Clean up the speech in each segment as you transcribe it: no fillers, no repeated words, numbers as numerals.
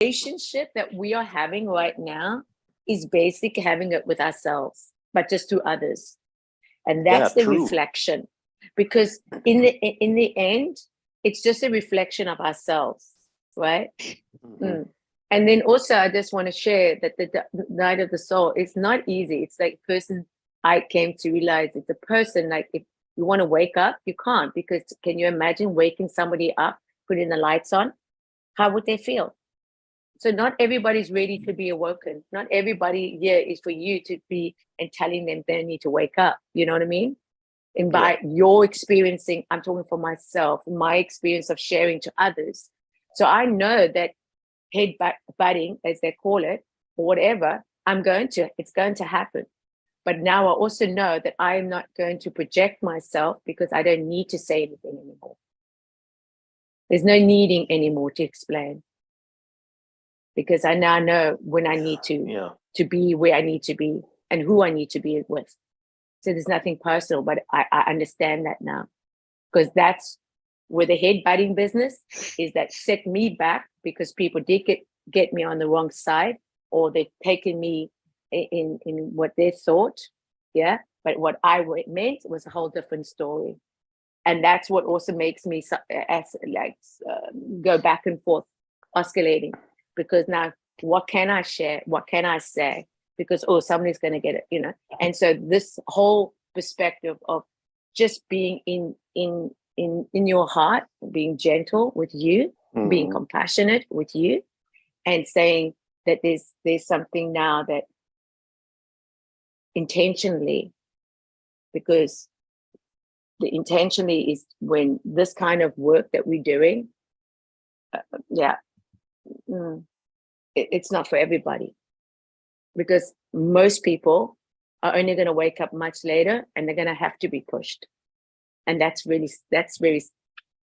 relationship that we are having right now is basic having it with ourselves, but just to others. And that's the true. reflection. Because in the end, it's just a reflection of ourselves, right? Mm. And then also, I just want to share that the night of the soul, it's not easy. It's like a person, I came to realize it's a person, like if you want to wake up, you can't, because can you imagine waking somebody up, putting the lights on? How would they feel? So not everybody's ready to be awoken. Not everybody here is for you to be and telling them they need to wake up. You know what I mean? And by your experiencing, I'm talking for myself, my experience of sharing to others. So I know that head butting, as they call it, or whatever, it's going to happen. But now I also know that I am not going to project myself, because I don't need to say anything anymore. There's no needing anymore to explain, because I now know when I need to be where I need to be and who I need to be with. So there's nothing personal, but I understand that now, because that's where the head butting business is, that set me back, because people did get me on the wrong side, or they've taken me in what they thought. Yeah. But what I meant was a whole different story. And that's what also makes me go back and forth, oscillating, because now what can I share? What can I say? Because, somebody's going to get it, And so this whole perspective of just being in your heart, being gentle with you, being compassionate with you, and saying that there's something now that intentionally, because the intentionally is when this kind of work that we're doing, it's not for everybody, because most people are only going to wake up much later, and they're going to have to be pushed, and that's very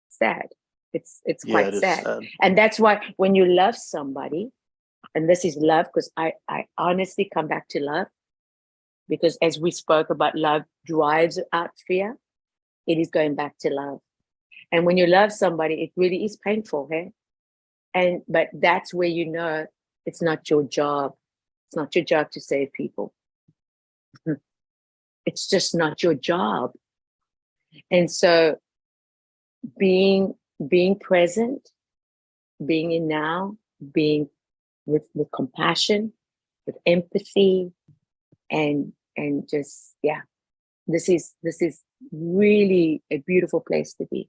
sad. It's quite sad. And that's why when you love somebody, and this is love, because I honestly come back to love, because as we spoke about, love drives out fear. It is going back to love. And when you love somebody, it really is painful, hey? But that's where you know it's not your job. It's not your job to save people. It's just not your job. And so being present, being in now, being with compassion, with empathy, and just, this is really a beautiful place to be.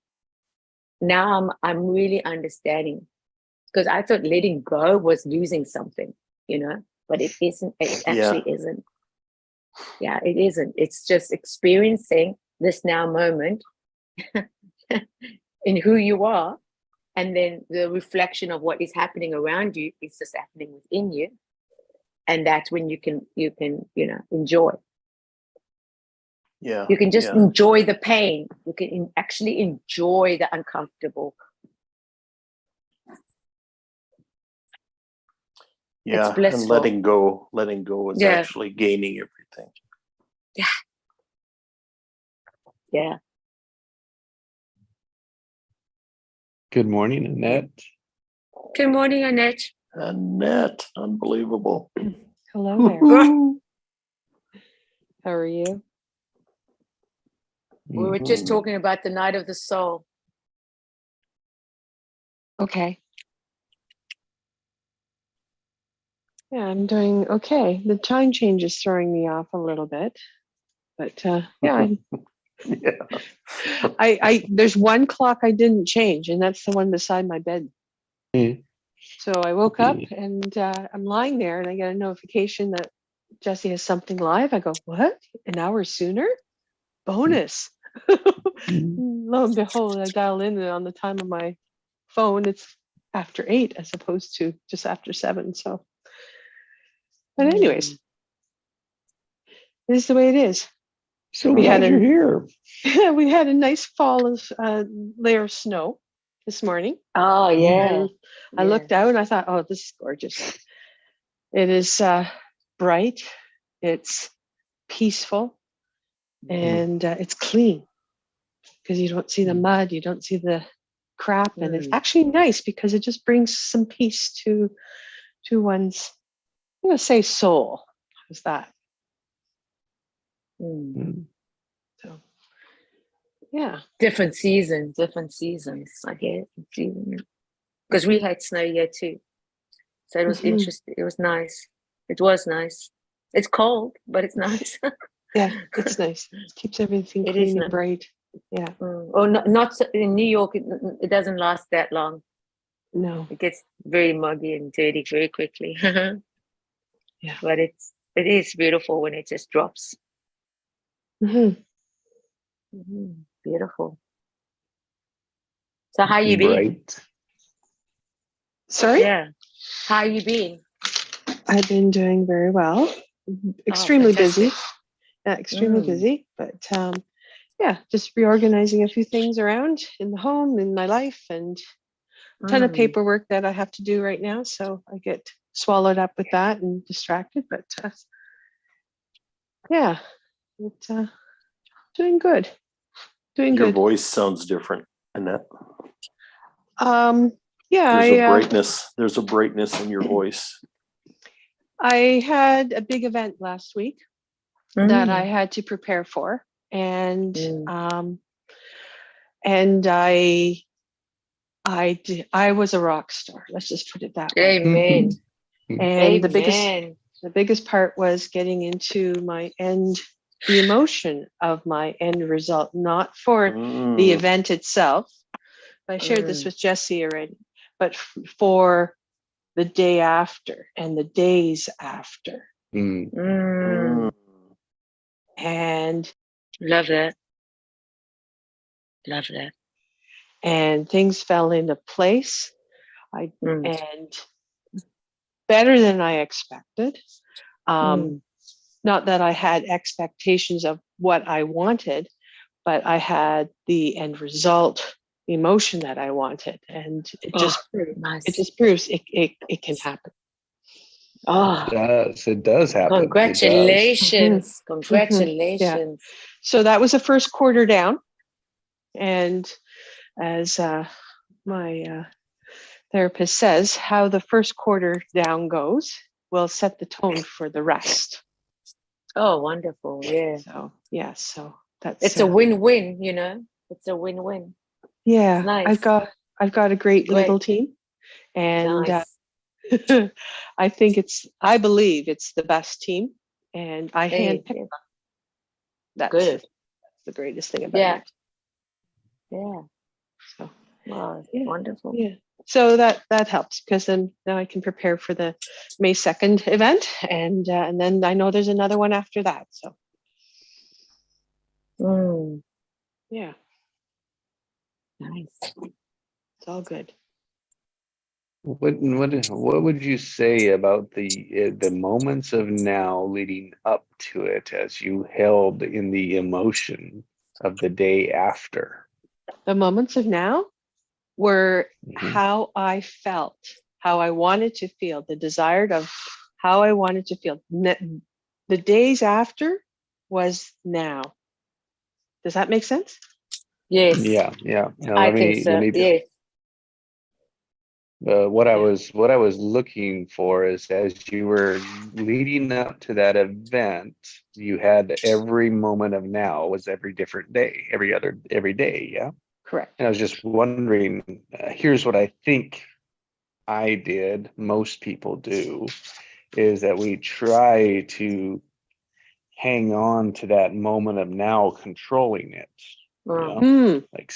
Now I'm really understanding, because I thought letting go was losing something, but it isn't. It actually isn't. Yeah, it isn't. It's just experiencing this now moment in who you are, and then the reflection of what is happening around you is just happening within you, and that's when you can enjoy. You can just enjoy the pain. You can actually enjoy the uncomfortable. Yeah, it's blissful. And letting go is actually gaining everything. Yeah. Good morning, Annette. Good morning, Annette. Annette, unbelievable. Hello there. How are you? We were just talking about the night of the soul. Okay. Yeah, I'm doing okay. The time change is throwing me off a little bit, but I there's one clock I didn't change, and that's the one beside my bed. So I woke up and I'm lying there, and I get a notification that Jesse has something live. I go, what? An hour sooner? Bonus. Lo and behold, I dial in, and on the time of my phone, it's after 8 as opposed to just after 7. So, but anyways, this is the way it is. So glad you're here. We had a nice fall layer of snow this morning. Oh yeah. I looked out and I thought, oh, this is gorgeous. It is bright. It's peaceful, and it's clean, because you don't see the mud, you don't see the crap, and it's Mm. actually nice because it just brings some peace to one's, I'm going to say, soul. How's that? Mm. Mm. So yeah. Different seasons, I guess. Because we had snow here too. So it was Mhm. interesting. It was nice. It was nice. It's cold, but it's nice. Yeah, it's nice. It keeps everything It is clean and nice. bright. Yeah. Or not in New York. It doesn't last that long. No. It gets very muggy and dirty very quickly. Yeah. But it is beautiful when it just drops. Mhm. Beautiful. So how you been? Bright. Sorry? Yeah. How you been? I've been doing very well. Extremely busy. fantastic. Extremely Mm. busy. But yeah, just reorganizing a few things around in the home, in my life, and a ton of Mm. paperwork that I have to do right now. So I get swallowed up with that and distracted. But yeah, it's doing good. Doing Your good. voice sounds different, Annette. Yeah, There's a brightness. There's a brightness in your voice. I had a big event last week that I Mm. had to prepare for, and Mm. I was a rock star. Let's just put it that way. Amen. And Amen. the biggest part was getting into the emotion of my end result, not for the event itself. I shared this with Jesse already, but for the day after and the days after. Mm. Mm. And Love that. Love that. and things fell into place. Mm. And better than I expected. Not that I had expectations of what I wanted, but I had the end result, the emotion that I wanted, and it nice. just proves it can happen. Oh, It does happen. congratulations. Mhm. Congratulations. So that was the first quarter down, and as my therapist says, how the first quarter down goes will set the tone for the rest. Oh, wonderful. Yeah. So yeah, so that's It's a win-win, It's a win-win. yeah. It's nice. I've got a great little team, and Nice. I believe it's the best team, and I handpicked them. That's Good. the greatest thing about it. Yeah. So Wow, yeah, wonderful. yeah. So that helps, because then now I can prepare for the May 2nd event, and then I know there's another one after that. So yeah, Nice. it's all good. What would you say about the moments of now leading up to it, as you held in the emotion of the day after? The moments of now were Mhm. how I felt, how I wanted to feel, the desired of how I wanted to feel. The days after was now. Does that make sense? Yes. Yeah. Now, I think so. Yes. what I was looking for is, as you were leading up to that event, you had every moment of now was every different day, every day. Yeah. Correct. And I was just wondering, here's what I think I did, most people do, is that we try to hang on to that moment of now, controlling it, like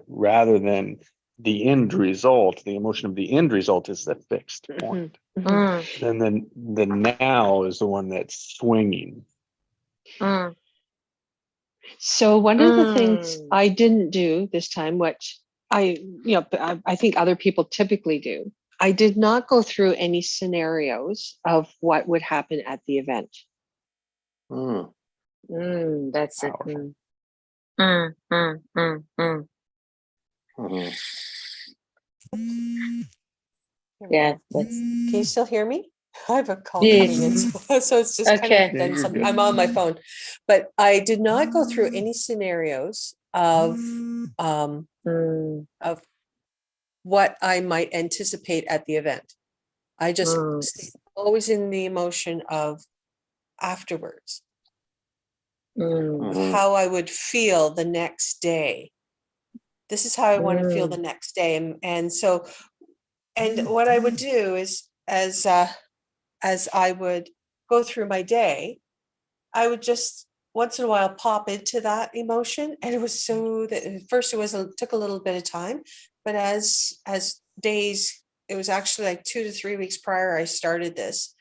rather than the end result. The emotion of the end result is the fixed point. And then the now is the one that's swinging. So one of the things I didn't do this time, which I think other people typically do, I did not go through any scenarios of what would happen at the event. That's Powerful. Yeah. Can you still hear me? I have a call Yes. coming in, so it's just Okay. kind of then I'm on my phone. But I did not go through any scenarios of what I might anticipate at the event. I just Mm. stay always in the emotion of afterwards, Mm. of Mhm. how I would feel the next day. This is how I want to feel the next day. And so, and what I would do is as I would go through my day, I would just once in a while pop into that emotion. And it was so that at first took a little bit of time, but as days, it was actually like 2 to 3 weeks prior I started this.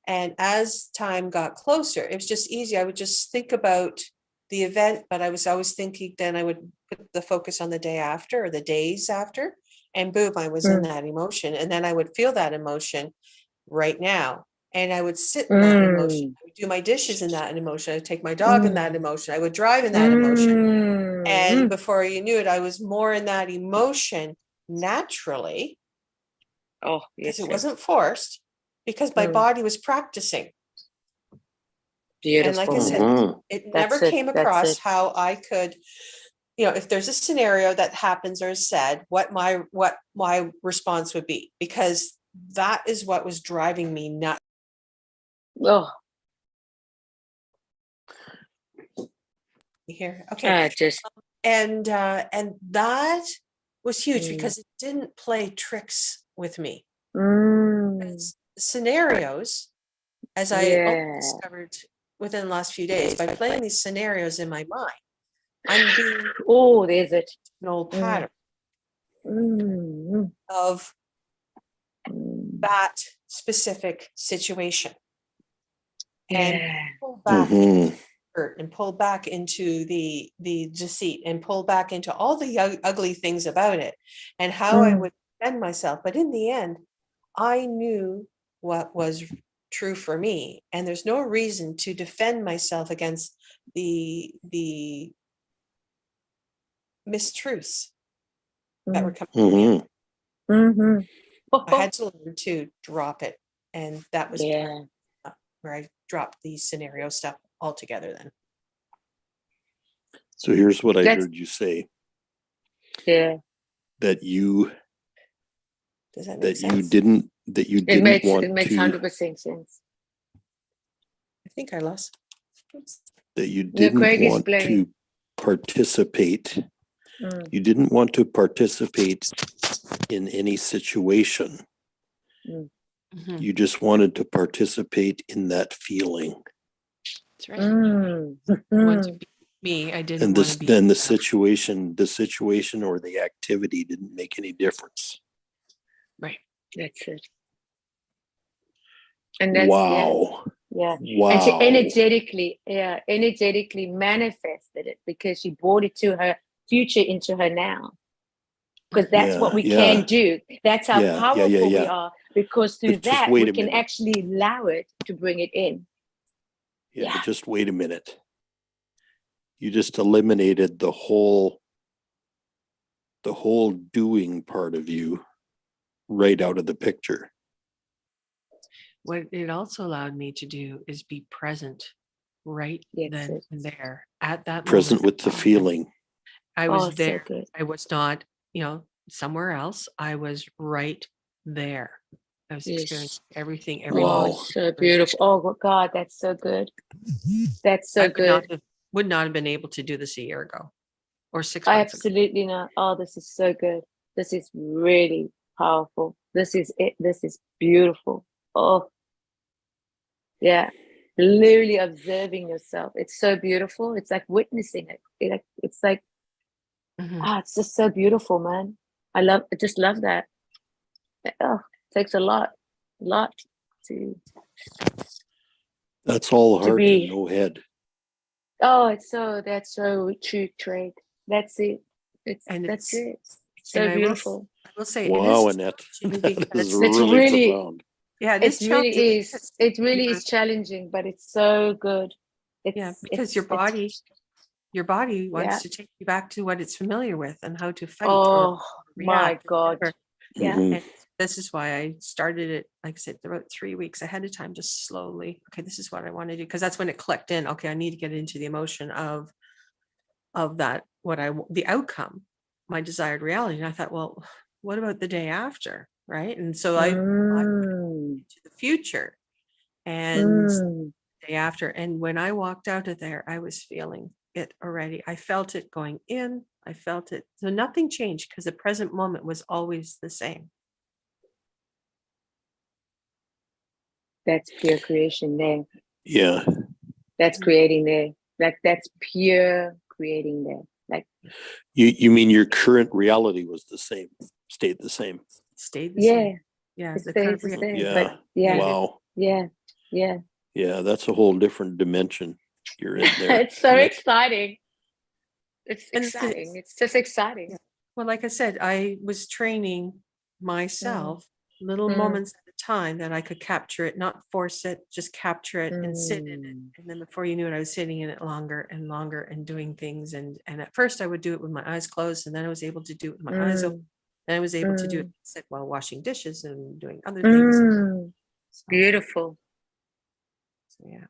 And as time got closer, it was just easy. I would just think about the event, but I was always thinking then I would put the focus on the day after or the days after, and boom, I was in that emotion. And then I would feel that emotion right now. And I would sit in that emotion. I would do my dishes in that emotion. I would take my dog in that emotion. I would drive in that emotion. And before you knew it, I was more in that emotion naturally, Oh, because yes. it wasn't forced, because my body was practicing. Beautiful. And like I said, Mhm. it That's never it, came that's across it. how I could, if there's a scenario that happens or is said, what my response would be, because that is what was driving me nuts. Oh, Here. Okay. just And that was huge Mm. because it didn't play tricks with me. mm, It's scenarios, as I yeah. discovered within the last few days, by playing these scenarios in my mind, I'm being Oh, there's it. an old Mm. pattern Mm, of mm, that specific situation. And yeah. pull back Mhm. hurt and pull back into the deceit and pull back into all the ugly things about it and how I Mm. would defend myself. But in the end, I knew what was true for me, and there's no reason to defend myself against the mistruths that were coming from me. Mhm. Mm-hmm. I had to learn to drop it, and that was part Yeah. where I dropped the scenario stuff altogether. Then So here's what I That's- heard you say, Yeah. that you does that make that you sense? didn't It makes want 100% sense. I think I lost. that you No, didn't Craig is want playing. to participate. Mm. You didn't want to participate in any situation. Mhm. You just wanted to participate in that feeling. That's right. Mm. Want to Mm. be me. I didn't And want this to be then the them. situation or the activity didn't make any difference. Right. That's it. And that's Wow. yeah. Wow. And she energetically manifested it because she brought it to her future into her now. Because that's what we can do. That's how powerful we are. Because through But just that, wait we a can minute. actually allow it to bring it in. Yeah, but just wait a minute. You just eliminated the whole doing part of you right out of the picture. What it also allowed me to do is be present right Yes, then yes. and there at that Present moment. with the feeling. I Oh, was so there. good. I was not, somewhere else. I was right there. I was Yes. experiencing everything, Oh, Wow. everyone. so beautiful. Oh God, that's so good. That's so good. Would not have been able to do this a year ago or 6 I months ago. absolutely not. Oh, this is so good. This is really powerful. This is it. This is beautiful. Oh, yeah. Literally observing yourself. It's so beautiful. It's like witnessing it. It's like, Mhm. it's just so beautiful, man. I just love that. Oh, it takes a lot to That's all heart be. and no head. Oh, that's so true, Trade. That's it. That's it. So and I beautiful. will say, Wow, it is Annette. challenging That because is It's really really- profound. yeah, It really is. It really Yeah. is challenging, but it's so good. Because your body wants to take you back to what it's familiar with and how to fight or Oh my react. or God. whatever. Yeah. Mhm. And this is why I started it, like I said, about 3 weeks ahead of time, just slowly. Okay, this is what I want to do. Because that's when it clicked in. Okay, I need to get into the emotion of that, the outcome, my desired reality. And I thought, well, what about the day after? Right. And so I Mm, to the future and mm. day after. And when I walked out of there, I was feeling it already. I felt it going in. I felt it. So nothing changed because the present moment was always the same. That's pure creation there. Yeah. That's creating there. That's pure creating there. Like, You mean your current reality was the same, stayed the same? Stayed the yeah, same. Yeah. it The stays current the real- same. Yeah. But yeah, Wow. yeah, yeah. Yeah, that's a whole different dimension you're in there. It's so exciting. It's And the thing exciting. It's just exciting. Yeah. Well, like I said, I was training myself little Mm. moments at a time that I could capture it, not force it, just capture it and sit in it. Mm. And then before you knew it, I was sitting in it longer and longer and doing things. And at first I would do it with my eyes closed, and then I was able to do it with my eyes open. Mm. Then I was able to do it Mm. sit while washing dishes and doing other things. Mm. So, Beautiful. so yeah.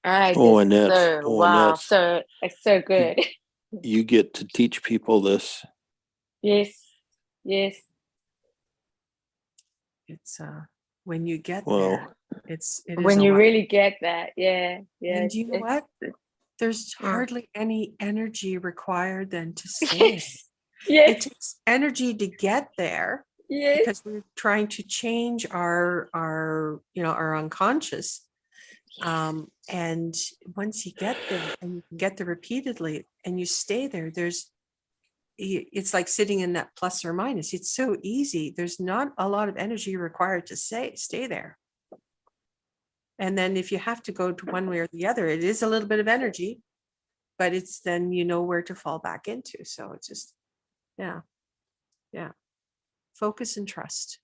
I Oh, just Annette. so Oh, wow. Annette. So it's so good. You get to teach people this. Yes. Yes. It's when you get Wow. there, it is When a you wow. really get that, yeah, yeah. And you know what? There's Mm. hardly any energy required then to stay. Yes. It Yes. takes energy to get there Yes. because we're trying to change our our unconscious. And once you get there and you can get there repeatedly and you stay there, it's like sitting in that plus or minus. It's so easy. There's not a lot of energy required to stay there. And then if you have to go to one way or the other, it is a little bit of energy, but it's then you know where to fall back into. So it's just, yeah. Focus and trust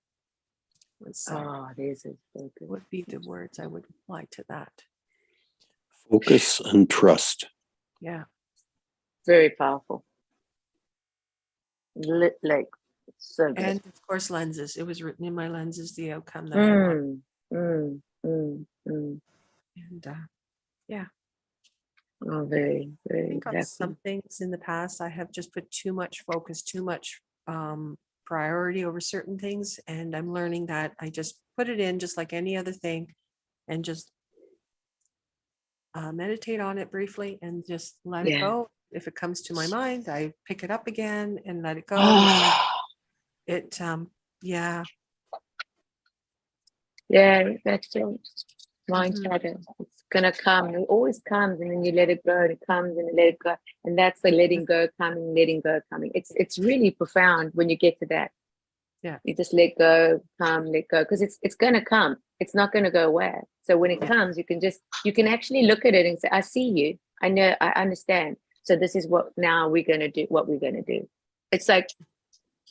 This is so good. would be the words I would apply to that. Focus and trust. Yeah. Very powerful. Like so good. And of course, lenses. It was written in my lenses, the outcome that I want. And Oh, very, I very think on exactly. some things in the past, I have just put too much focus, too much priority over certain things. And I'm learning that I just put it in just like any other thing and just meditate on it briefly and just let it Yeah. go. If it comes to my mind, I pick it up again and let it go. It, yeah. Yeah, that's it. Mind Mhm. chatter. It's gonna come. It always comes, and then you let it go, and it comes, and you let it go, and that's the letting go coming, letting go coming. It's really profound when you get to that. Yeah. You just let go, come, let go, because it's gonna come. It's not gonna go away. So when it comes, you can actually look at it and say, I see you. I know. I understand. So this is what now we're gonna do. What we're gonna do. It's like,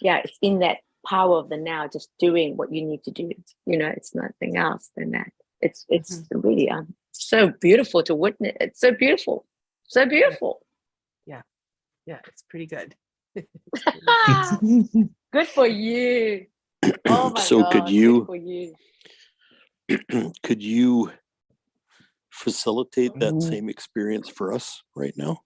yeah, it's in that power of the now, just doing what you need to do. It's nothing else than that. It's really so beautiful to witness. It's so beautiful. So beautiful. Yeah, it's pretty good. Good for you. Oh my So God. could Good you for you. could you facilitate that same experience for us right now?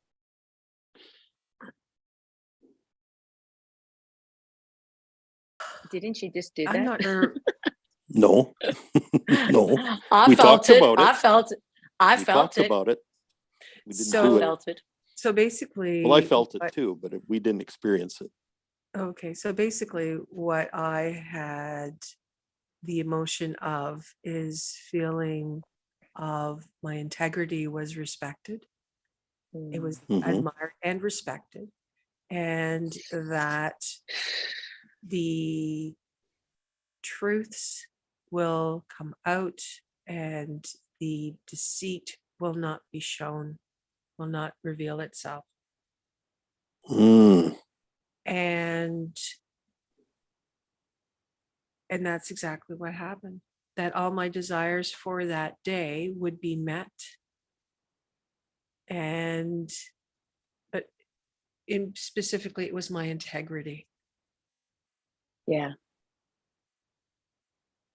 Didn't she just do that? I'm not sure. No. No. I We felt talked it. about it. I felt it. I We felt talked it. about it. We didn't So- do I it. felt it. So basically, Well, I felt it what- too, but we didn't experience it. Okay, so basically, what I had the emotion of is feeling of my integrity was respected. It was Mhm. admired and respected, and that the truths will come out and the deceit will not be shown, will not reveal itself. Mm. And that's exactly what happened. That all my desires for that day would be met. But specifically, it was my integrity. Yeah.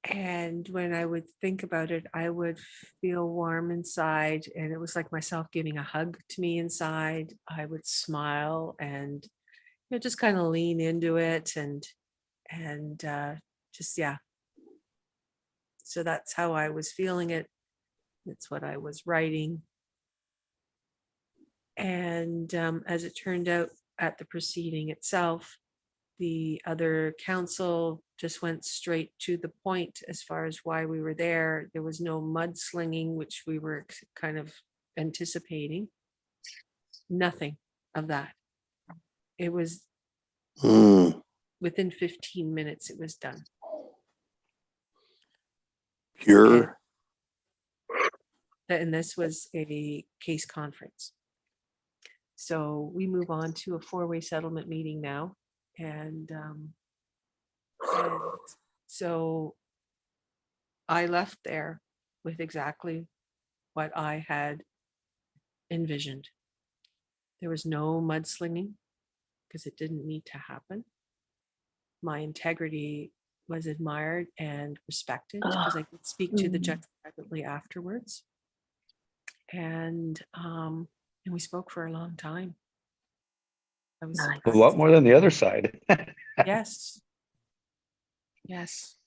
And when I would think about it, I would feel warm inside. And it was like myself giving a hug to me inside. I would smile and just kind of lean into it. And and just, yeah. So that's how I was feeling it. That's what I was writing. And as it turned out at the proceeding itself, the other council just went straight to the point as far as why we were there. There was no mudslinging, which we were kind of anticipating. Nothing of that. It was Hmm. within 15 minutes, it was done. Pure. And this was a case conference. So we move on to a four-way settlement meeting now. And so I left there with exactly what I had envisioned. There was no mudslinging because it didn't need to happen. My integrity was admired and respected because I could speak to the judge privately afterwards. And we spoke for a long time. I was Nice. A lot more than the other side. yes. Yes.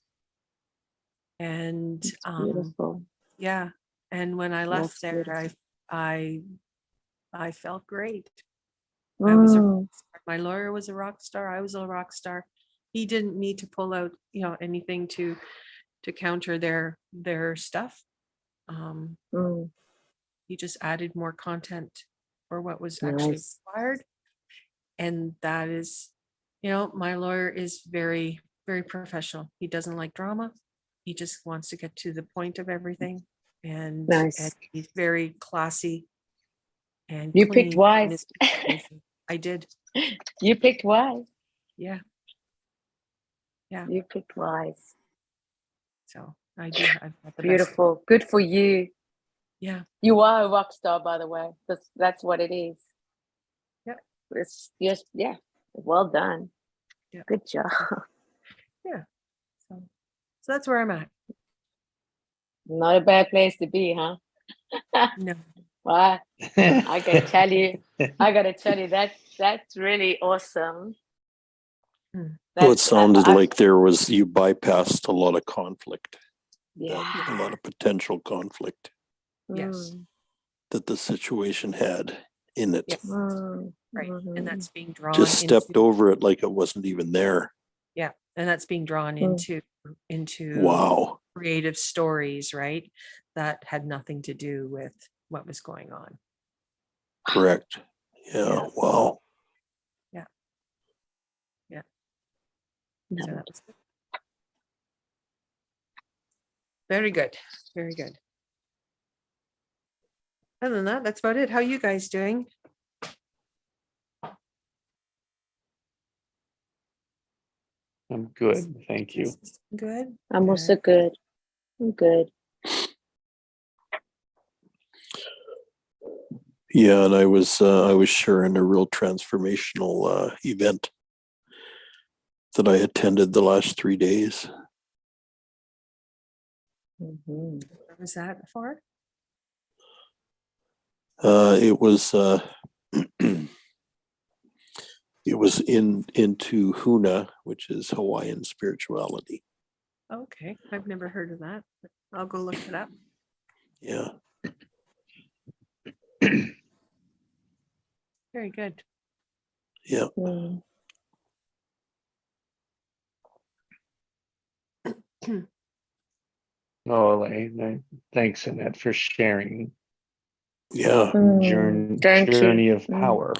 And Beautiful. yeah. And when I left That's there, beautiful. I felt great. I was Mm. my lawyer was a rock star. I was a rock star. He didn't need to pull out, anything to counter their stuff. Mm. He just added more content for what was actually Nice. required. And that is, my lawyer is very, very professional. He doesn't like drama. He just wants to get to the point of everything. And, Nice. and he's very classy and You picked clean in wise. his communication. I did. You picked wise. Yeah. Yeah. You picked wise. So I've got the best. Beautiful. Good for you. Yeah. You are a rock star, by the way. That's what it is. Yep. It's just, yeah. Well done. Yeah. Good job. So that's where I'm at. Not a bad place to be, huh? No. Wow. I gotta tell you, that's really awesome. Mm. Well, it That's, sounded like you bypassed a lot of conflict, yeah. a lot of potential conflict Yes. that the situation had in it. Yes. Mm. Right. Mhm. And that's being drawn Just stepped into, over it like it wasn't even there. yeah. And that's being drawn Mm. into Wow. creative stories, right? That had nothing to do with what was going on. Correct. Yeah. Yeah. Wow. No. So that was good. Very good. Very good. Other than that, that's about it. How are you guys doing? I'm good, thank you. Good. I'm also good. I'm good. Yeah, and I was sharing a real transformational event that I attended the last 3 days. Mhm. What was that for? It was it was into Huna, which is Hawaiian spirituality. Okay, I've never heard of that. But I'll go look it up. Yeah. Very good. Yeah. Mm. Oh, Elaine, thanks, Annette, for sharing Yeah. Mm. Thank you. journey of Mm. power.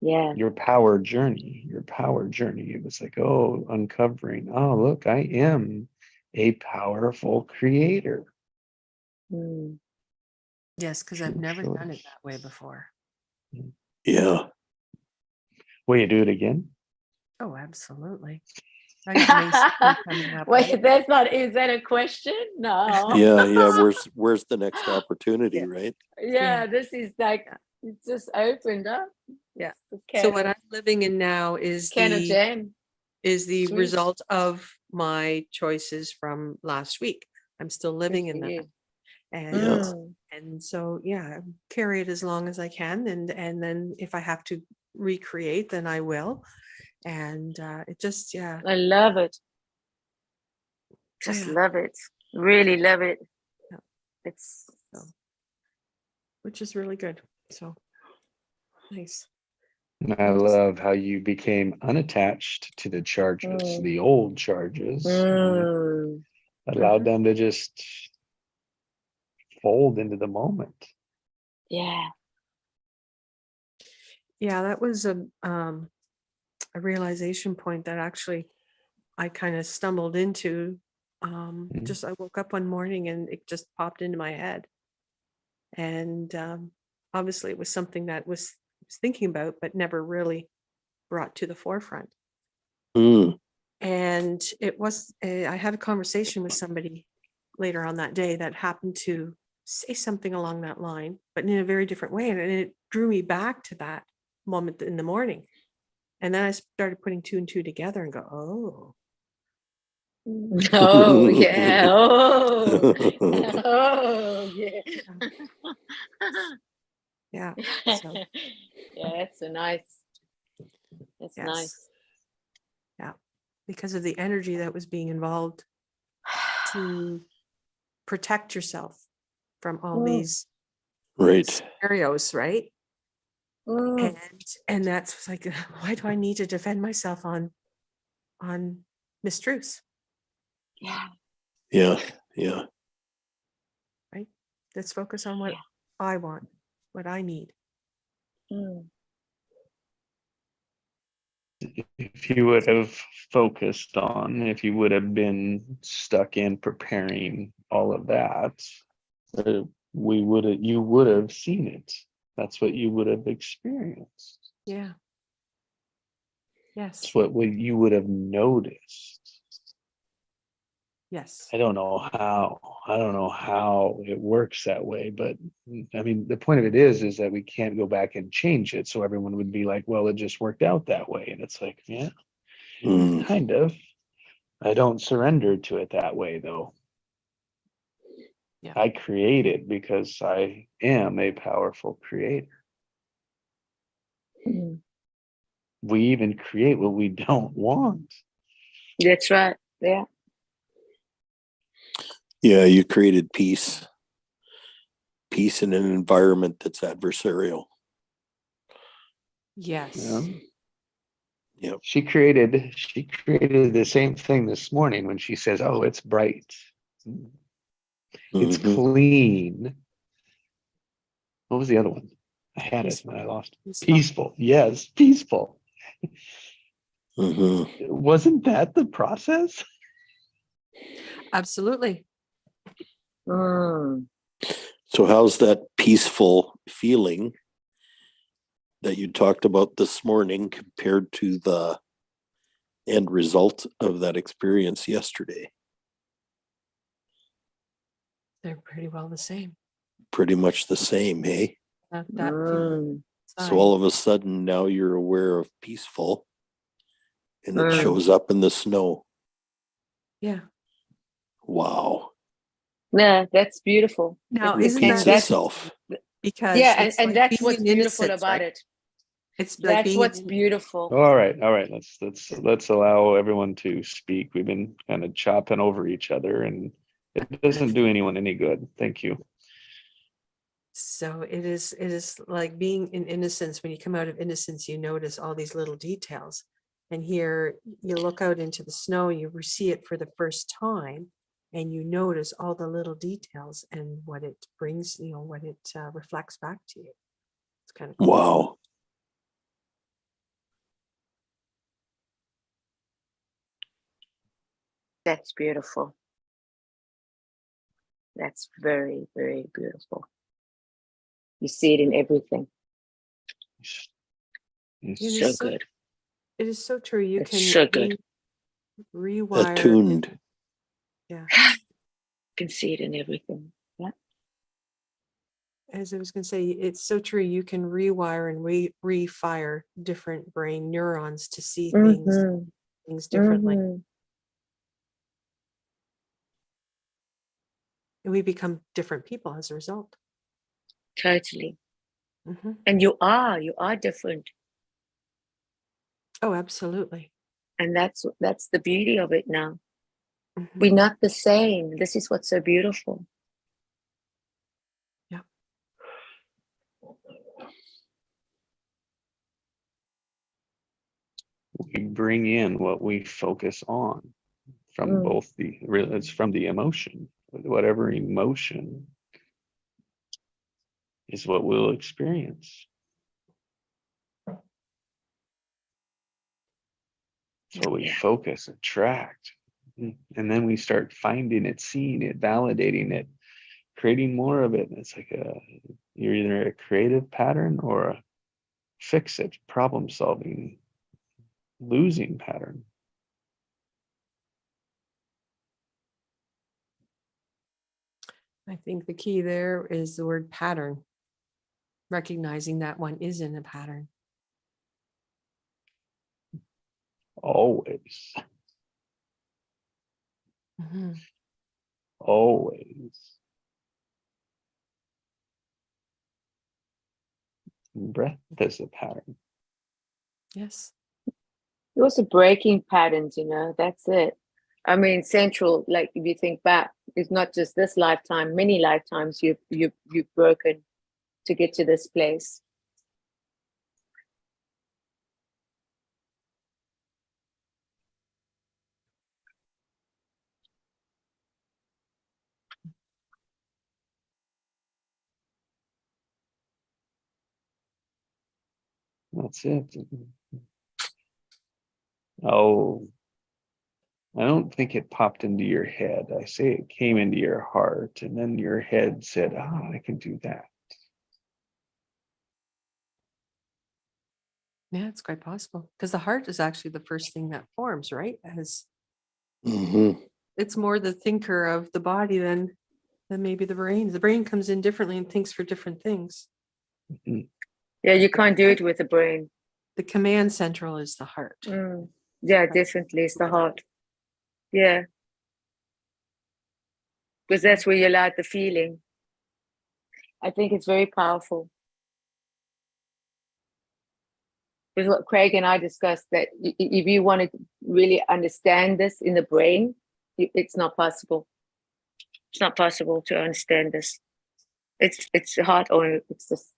Yeah. Your power journey. It was like, oh, uncovering. Oh, look, I am a powerful creator. Mm. Yes, because I've never done it that way before. Yeah. Will you do it again? Oh, absolutely. I got May 2nd coming up. Wait, is that a question? No. Yeah. Where's the next opportunity, Yeah. right? Yeah, this is like, it just opened up. Yeah. It's So what I'm living in now is can of jam. the Sweet. result of my choices from last week. I'm still living in for that. you. And Yeah. and so carry it as long as I can, and then if I have to recreate, then I will. And it just, yeah, I love it. Just Yeah. love it. Really love it. Yeah. It's which is really good. So nice. And I love how you became unattached to the charges, Mm. the old charges, and allowed Mhm. them to just fold into the moment. yeah. Yeah, that was a realization point that actually I kind of stumbled into. Mhm. Just I woke up one morning and it just popped into my head. And obviously it was something that was thinking about, but never really brought to the forefront. Mm. And it was, I had a conversation with somebody later on that day that happened to say something along that line, but in a very different way. And it drew me back to that moment in the morning. And then I started putting two and two together and go, oh, Oh yeah. Oh. Oh yeah. yeah, So- Yeah, that's so nice. That's yes. nice. Yeah. Because of the energy that was being involved to protect yourself from all Mm. these Right. scenarios, right? Mm. And that's like, why do I need to defend myself on mistruths? Yeah. Yeah. Yeah. Let's focus on what Yeah. I want, what I need. Mm. If you would have focused on, if you would have been stuck in preparing all of that, you would have seen it. That's what you would have experienced. Yeah. Yes. It's what you would have noticed. Yes. I don't know how it works that way, but I mean, the point of it is that we can't go back and change it. So everyone would be like, well, it just worked out that way. And it's like, yeah, Mm. kind of. I don't surrender to it that way though. Yeah. I create it because I am a powerful creator. Mm. We even create what we don't want. That's right. Yeah. Yeah. You created peace. Peace in an environment that's adversarial. Yes. Yeah. Yep. She created the same thing this morning when she says, oh, it's bright. It's Mhm. clean. What was the other one? I had Peaceful. it and I lost. Peaceful. Peaceful. Yes, peaceful. Mhm. Wasn't that the process? Absolutely. Mm. So how's that peaceful feeling that you talked about this morning compared to the end result of that experience yesterday? They're pretty well the same. Pretty much the same, hey? That feeling Mm. So all of a sudden now you're aware of peaceful and it shows up in the snow. Yeah. Wow. Yeah, that's beautiful. Now, It- isn't Repeats that that's itself. because yeah, it's and like that's being what's in beautiful innocence, about right? it. It's like That's being what's in, beautiful. All right. Let's allow everyone to speak. We've been kind of chopping over each other and it doesn't do anyone any good. Thank you. so it is like being in innocence. When you come out of innocence, you notice all these little details. And here you look out into the snow, you see it for the first time, and you notice all the little details and what it brings, what it reflects back to you. It's kind of cool. Wow. That's beautiful. That's very, very beautiful. You see it in everything. It So is good. It is so true. You It's can so good. rewire. Attuned. You can see it in everything. Yeah. As I was going to say, it's so true. You can rewire and refire different brain neurons to see things differently. Mhm. And we become different people as a result. Totally. Mhm. And you are different. Oh, absolutely. And that's the beauty of it now. Mhm. We're not the same. This is what's so beautiful. We bring in what we focus on from Mm. both it's from the emotion. Whatever emotion is what we'll experience. So we focus, attract, and then we start finding it, seeing it, validating it, creating more of it. And it's like you're either a creative pattern or a fix it, problem solving, losing pattern. I think the key there is the word pattern, recognizing that one is in a pattern. Always, Mhm. always. Breath is a pattern. Yes. You're also breaking patterns, that's it. I mean, central, like if you think back, it's not just this lifetime, many lifetimes you've broken to get to this place. That's it. Oh, I don't think it popped into your head. I say it came into your heart, and then your head said, "Oh, I can do that." Yeah, it's quite possible because the heart is actually the first thing that forms, right? As Mhm. it's more the thinker of the body than maybe the brain. The brain comes in differently and thinks for different things. Mhm. Yeah, you can't do it with the brain. The command central is the heart. Yeah, definitely, it's the heart. Yeah, because that's where you allow the feeling. I think it's very powerful. Because what Craig and I discussed, that if you want to really understand this in the brain, it's not possible. It's not possible to understand this. It's heart, or it's just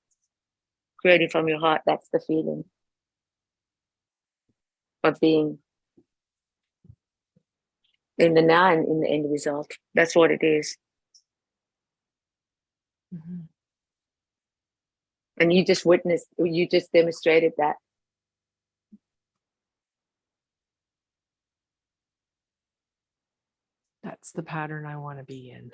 creating from your heart. That's the feeling of being in the now and in the end result. That's what it is. Mhm. And you just demonstrated that. That's the pattern I want to be in.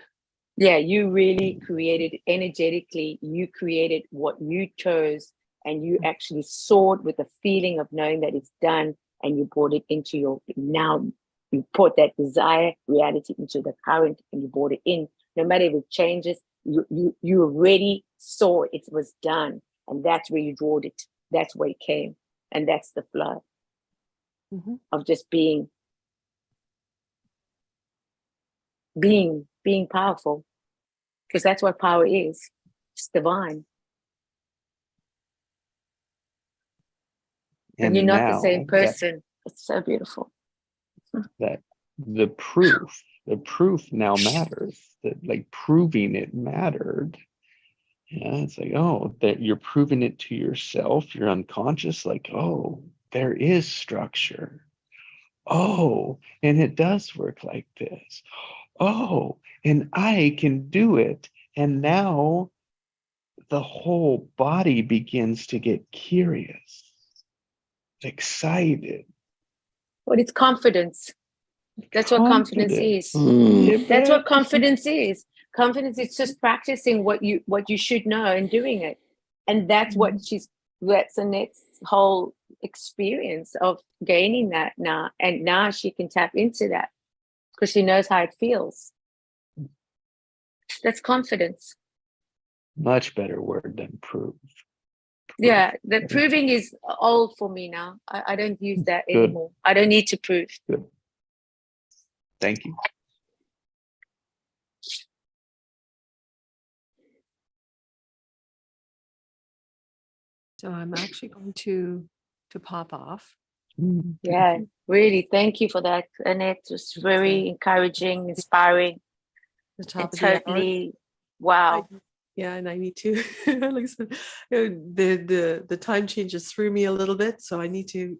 Yeah, you really created energetically, you created what you chose, and you actually soared with the feeling of knowing that it's done, and you brought it into your now. You put that desire reality into the current, and you brought it in. No matter if it changes, you already saw it was done, and that's where you drawed it. That's where it came, and that's the flow of just being powerful, because that's what power is. It's divine. And you're And not the same now person. It's so beautiful. that the proof now matters. That like proving it mattered. Yeah, it's like, oh, that you're proving it to yourself, you're unconscious, like, oh, there is structure. Oh, and it does work like this. Oh, and I can do it. And now the whole body begins to get curious, excited. But it's confidence. That's what confidence is. That's what confidence is. Confidence is just practicing what you should know and doing it. And that's that's the next whole experience of gaining that now. And now she can tap into that because she knows how it feels. That's confidence. Much better word than prove. Yeah, the proving is old for me now. I don't use that Good. anymore. I don't need to prove. Good. Thank you. So I'm actually going to pop off. Yeah, really. Thank you for that. And it was very encouraging, inspiring, The and top of the hour. totally I- wow. Yeah, and I need to, like I said, the time changes threw me a little bit, so I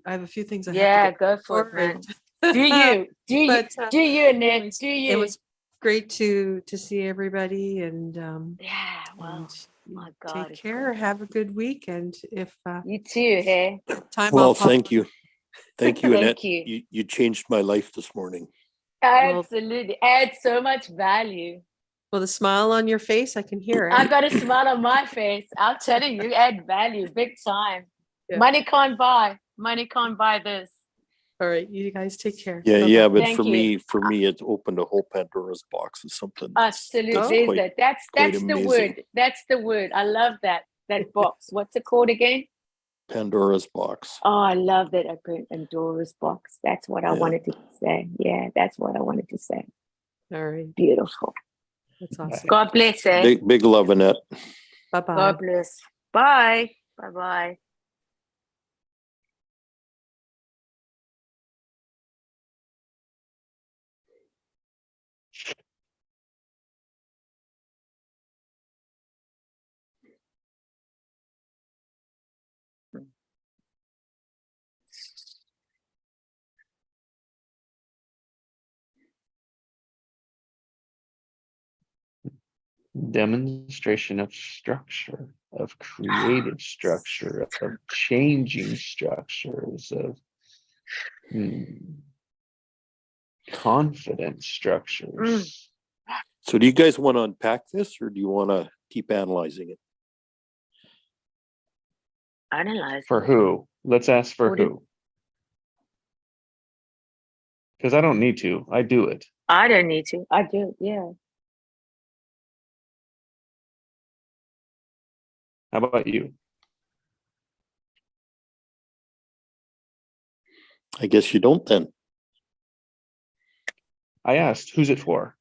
have a few things I have to Yeah, get go for it, for man. and Do you? Do you? but Do you, Annette? anyways, Do it you? was great to see everybody and Yeah, wow. and My take God, it's care. good. Have a good week, and if You too, hey? time Well, I'll pop thank you. Thank you, Annette. Thank you. You changed my life this morning. Well, Absolutely. Add so much value. well, the smile on your face, I can hear I it. got a smile on my face. I'm telling you, add value big time. Yeah. Money can't buy. Money can't buy this. All right, you guys take care. Yeah, Bye-bye. yeah, but Thank for you. me, it's opened a whole Pandora's box of something Absolutely. that's There's quite that. That's quite the amazing. word. That's the word. I love that. That box. What's it called again? Pandora's box. Oh, I love that open Pandora's box. That's what I Yeah. wanted to say. Yeah, that's what I wanted to say. All right, Beautiful. that's awesome. God bless, eh? Big love, Annette. Bye-bye. God bless. Bye. Bye bye. Demonstration of structure, of creative structure, of changing structures, of confident structures. So do you guys want to unpack this or do you want to keep analyzing it? Analyze. For who? Let's ask for What did- who. Because I don't need to. I do it. I don't need to. I do. Yeah. How about you? I guess you don't then. I asked, who's it for?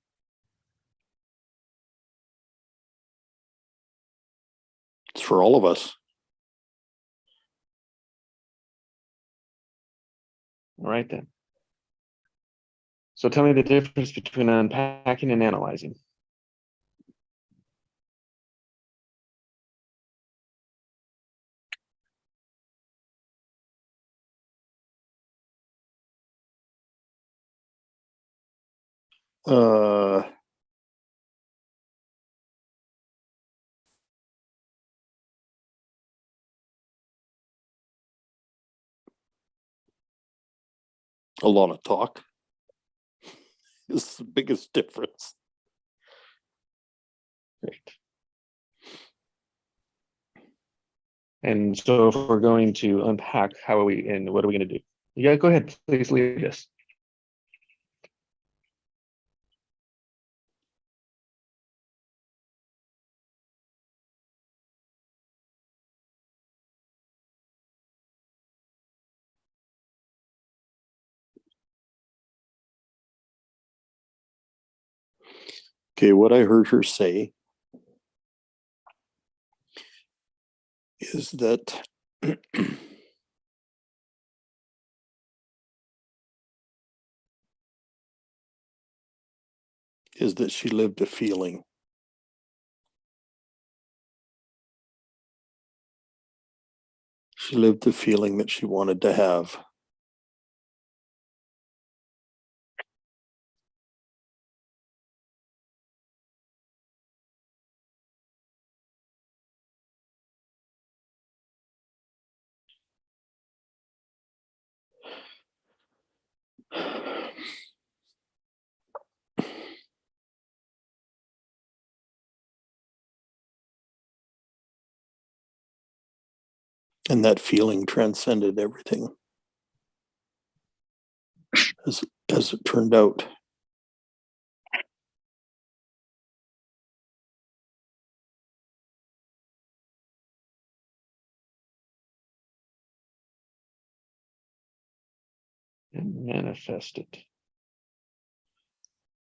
It's for all of us. All right then. So tell me the difference between unpacking and analyzing. Uh, a lot of talk is the biggest difference. Great. And so if we're going to unpack, how are we and what are we going to do? Yeah, go ahead, please lead us. Okay, what I heard her say is that she lived a feeling. She lived the feeling that she wanted to have. And that feeling transcended everything, as it turned out. And manifest it.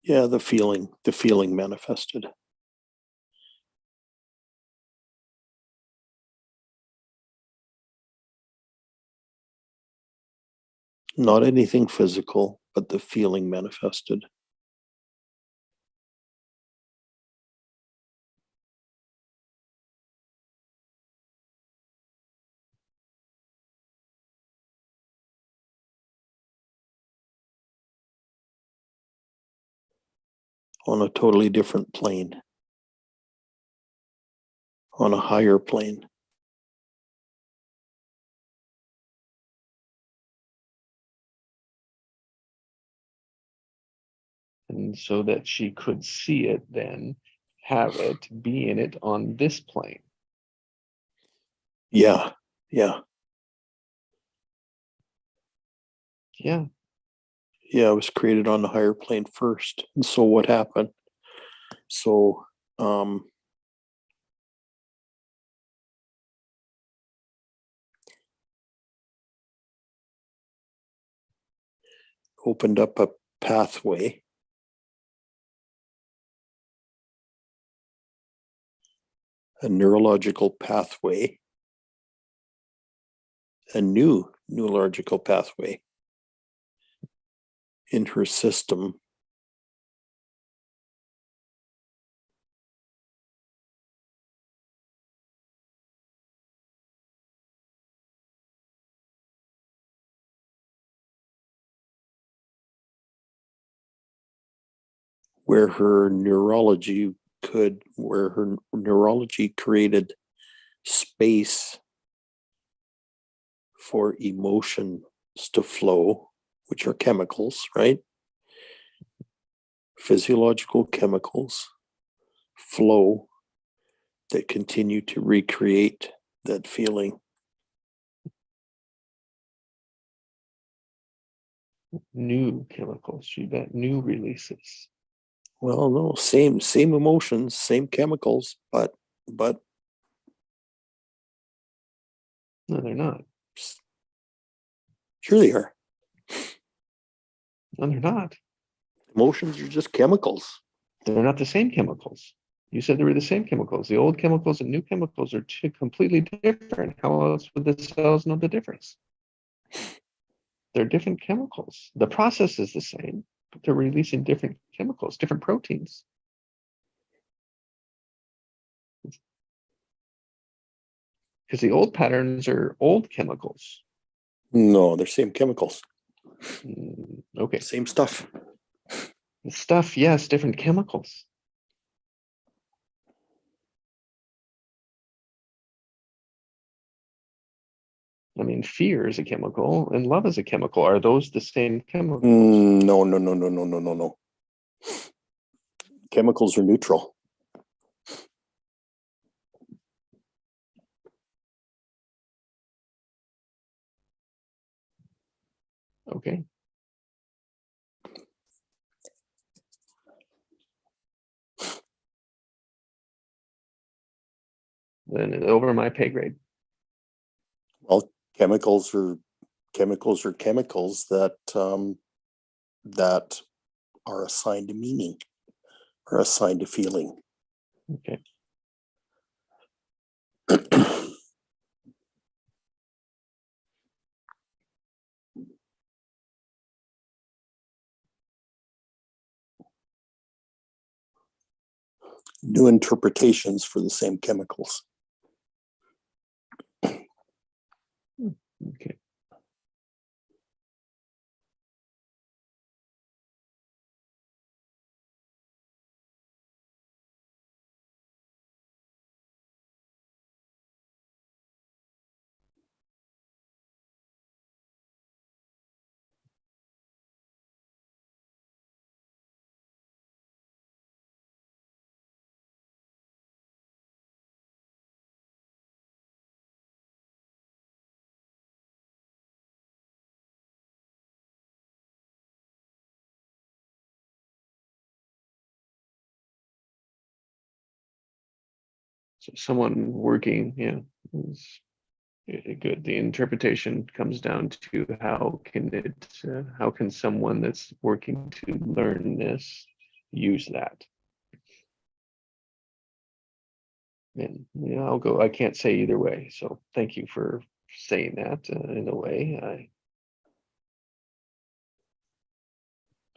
Yeah, the feeling manifested. Not anything physical, but the feeling manifested. On a totally different plane. On a higher plane. And so that she could see it, then have it, be in it on this plane. Yeah, yeah, Yeah. yeah. It was created on the higher plane first. And so what happened? So, opened up a pathway. A neurological pathway. A new neurological pathway in her system. Where her neurology created space for emotions to flow, which are chemicals, right? Physiological chemicals flow that continue to recreate that feeling. New chemicals, you bet, new releases. Well, no, same emotions, same chemicals, but No, they're not. sure they are. No, they're not. Emotions are just chemicals. They're not the same chemicals. You said they were the same chemicals. The old chemicals and new chemicals are two completely different. How else would the cells know the difference? They're different chemicals. The process is the same, but they're releasing different chemicals, different proteins. Because the old patterns are old chemicals. No, they're same chemicals. Okay. Same stuff. The stuff, yes, different chemicals. I mean, fear is a chemical and love is a chemical. Are those the same chemicals? No. Chemicals are neutral. Okay. Then it's over my pay grade. Well, chemicals are chemicals that that are assigned to meaning, are assigned to feeling. Okay. New interpretations for the same chemicals. Okay. So someone working, yeah, is good. The interpretation comes down to how can someone that's working to learn this use that? And I'll go. I can't say either way. So thank you for saying that in a way.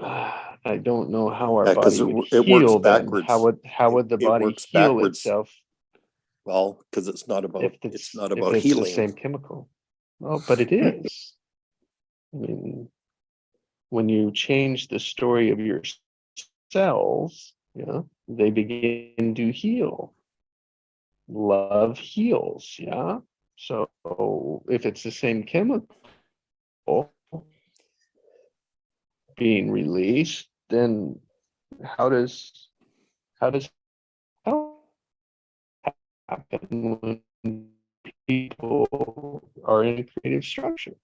I don't know how our Yeah, 'cause body would it works heal then. backwards. How would the It body works heal backwards. itself Well, because it's not about if it's the healing. same chemical? Oh, but it is. I mean, when you change the story of your cells, yeah, they begin to heal. Love heals, yeah. So if it's the same chemical being released, then how does help happen when people are in creative structure?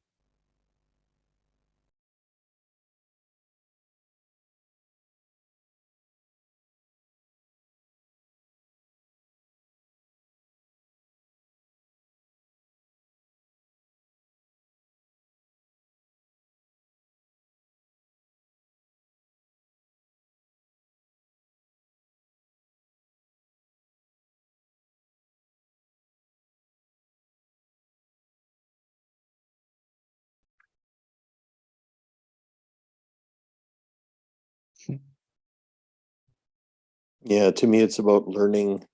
Yeah, to me, it's about learning.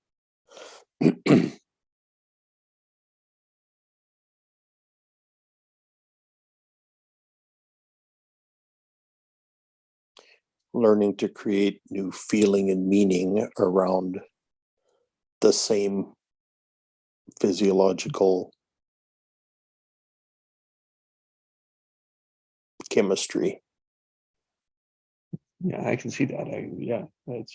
Learning to create new feeling and meaning around the same physiological chemistry. Yeah, I can see that. Yeah, that's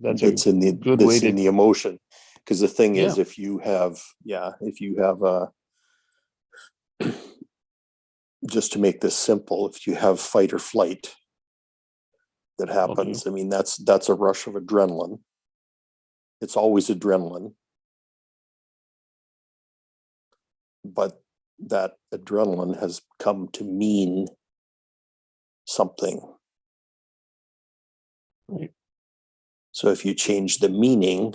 a That's in the good way that's in to. the emotion. Because the thing is, Yeah. if you have a just to make this simple, if you have fight or flight that happens, I mean that's a rush of adrenaline. It's always adrenaline, but that adrenaline has come to mean something. Right. So if you change the meaning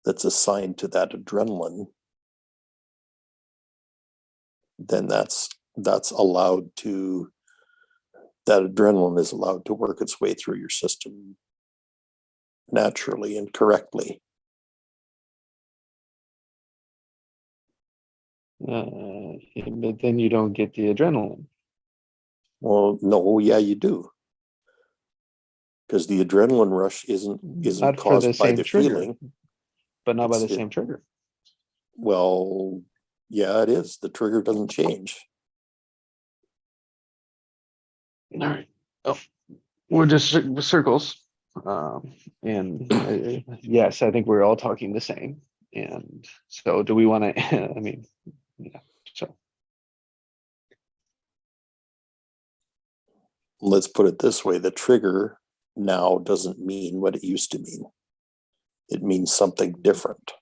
that's assigned to that adrenaline, then that adrenaline is allowed to work its way through your system naturally and correctly. But then you don't get the adrenaline. Well, no, yeah, you do. Because the adrenaline rush isn't Not for the caused by same the trigger, feeling. but not by the It's- same trigger. Well, yeah, it is. The trigger doesn't change. All right. Oh, we're just circles. And yes, I think we're all talking the same. And so do we want to, I mean, yeah, so. Let's put it this way, the trigger now doesn't mean what it used to mean. It means something different.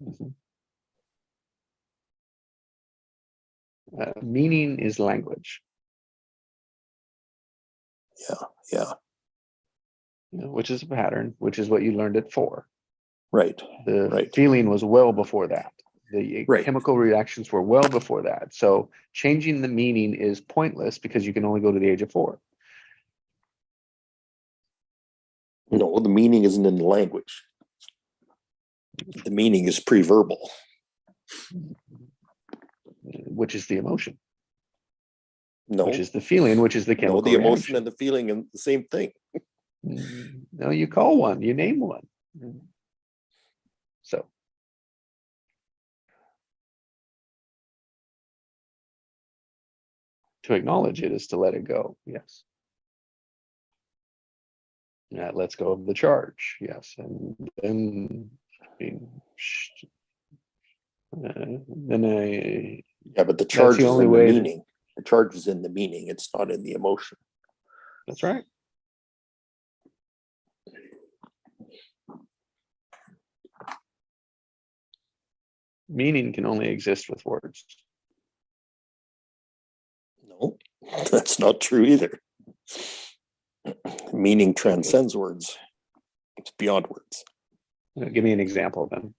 Mhm. Meaning is language. Yeah, Which is a pattern, which is what you learned it for. right. The Right. feeling was well before that. The Right. chemical reactions were well before that. So changing the meaning is pointless because you can only go to the age of 4. No, the meaning isn't in the language. The meaning is pre-verbal. Which is the emotion, No, which is the feeling, which is the no, chemical the emotion reaction. and the feeling and the same thing. No, you call one, you name one. So to acknowledge it is to let it go. Yes. Yeah, let's go of the charge. Yes. And then, Yeah, but the charge is only in the way to- meaning. The charge is in the meaning. It's not in the emotion. that's right. Meaning can only exist with words. No, that's not true either. Meaning transcends words. It's beyond words. Give me an example then.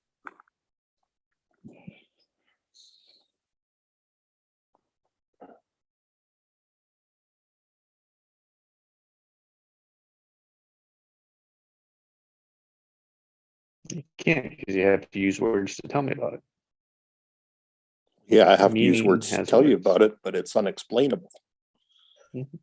You can't, because you have to use words to tell me about it. Yeah, I have to use Meaning words to has tell you words. about it, but it's unexplainable. Mhm.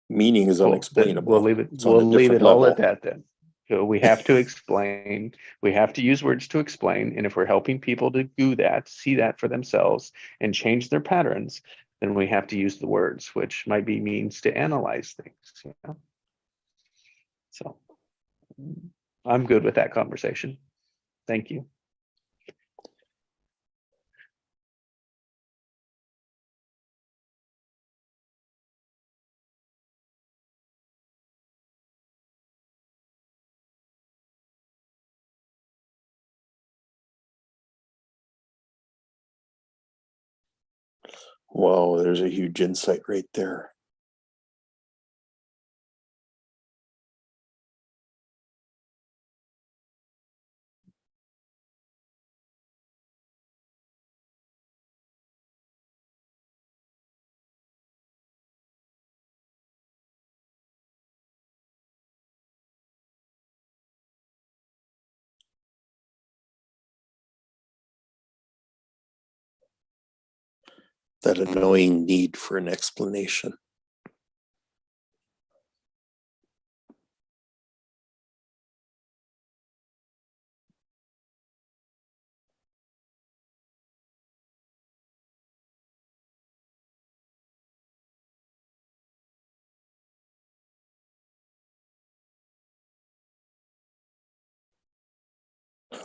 Meaning is Well, then unexplainable. we'll leave it. It's on a We'll leave different it all level. at that then. So we have to explain. We have to use words to explain. And if we're helping people to do that, see that for themselves, and change their patterns, then we have to use the words, which might be means to analyze things. You know? So I'm good with that conversation. Thank you. Wow, there's a huge insight right there. That annoying need for an explanation.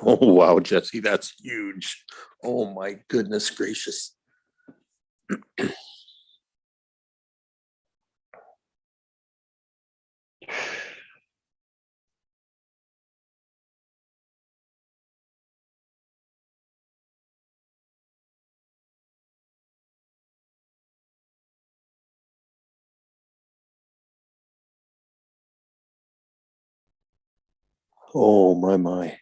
Oh, wow, Jesse, that's huge. Oh, my goodness gracious. Oh, my.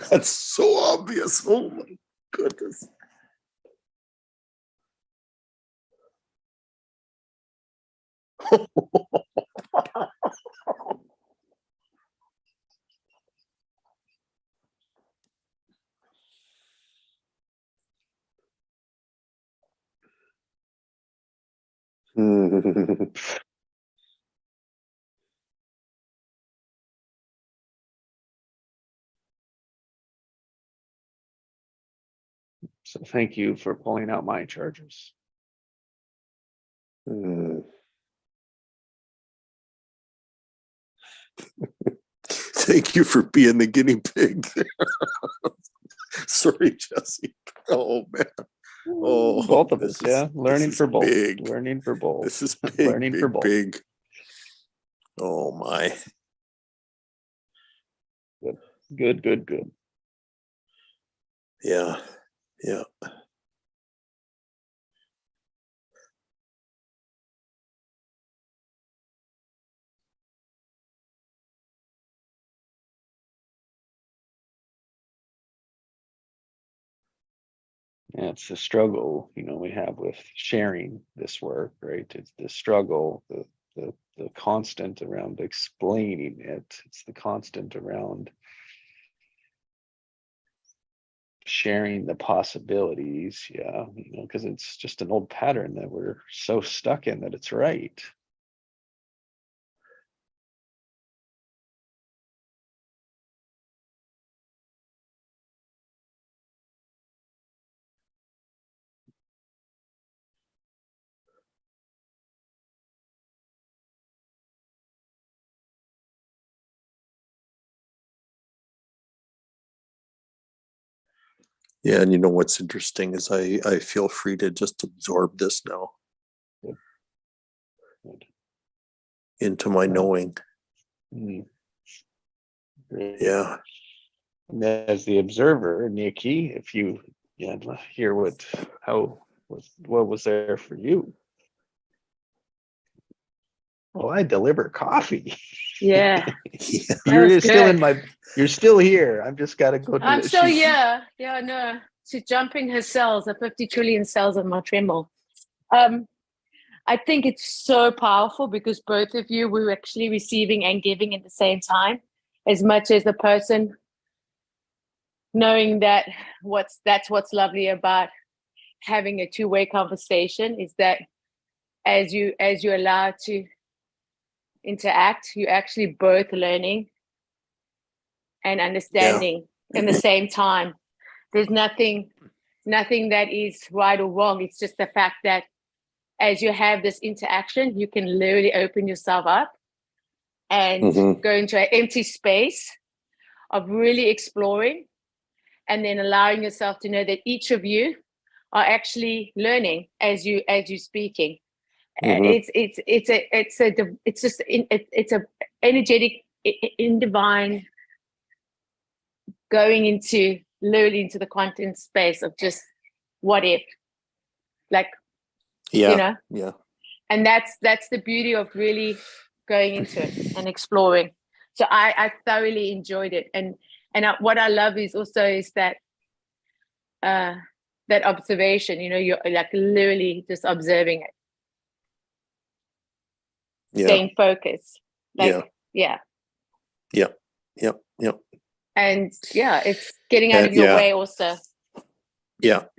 That's so obvious. Oh, my goodness. So thank you for pulling out my charges. Hmm. Thank you for being the guinea pig. Sorry, Jesse. Oh, man. Oh, Both of this us, yeah. is- Learning this is for both. big. Learning for both. This is big, Learning for big, both. big. Oh, my. Good, good, good. Yeah. Yeah. Yeah, it's the struggle, you know, we have with sharing this work, right? It's the struggle, the constant around explaining it. It's the constant around sharing the possibilities. Yeah, you know, because it's just an old pattern that we're so stuck in that it's right. Yeah. And you know what's interesting is I feel free to just absorb this now Good. into my Well, knowing. Great. Yeah. And as the observer, Nikki, if you hear what was there for you? Well, I deliver coffee. Yeah, Yeah. that was You're still in good. my. You're still here. I've just got to go. I'm still yeah, no. to jumping her cells, the 50 trillion cells of my tremble. I think it's so powerful because both of you were actually receiving and giving at the same time, as much as the person knowing that that's what's lovely about having a two-way conversation is that as you allow to interact, you're actually both learning and understanding in the same time. There's nothing that is right or wrong. It's just the fact that as you have this interaction, you can literally open yourself up and go into an empty space of really exploring, and then allowing yourself to know that each of you are actually learning as you're speaking. It's a energetic in divine going into literally into the quantum space of just what if, like, you know. Yeah. And that's the beauty of really going into it and exploring. So I thoroughly enjoyed it, and what I love is that that observation. You know, you're like literally just observing it, staying focused. Like, yeah. And it's getting out of your way also. And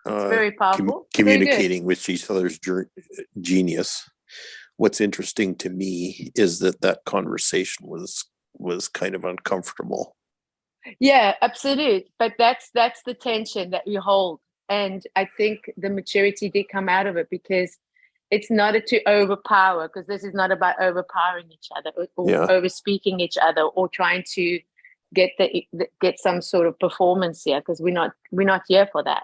It's very powerful. communicating with each other's genius. What's interesting to me is that conversation was kind of uncomfortable. Yeah, absolutely. But that's the tension that you hold. And I think the maturity did come out of it, because it's not to overpower, because this is not about overpowering each other or over speaking each other or trying to get some sort of performance here, because we're not here for that.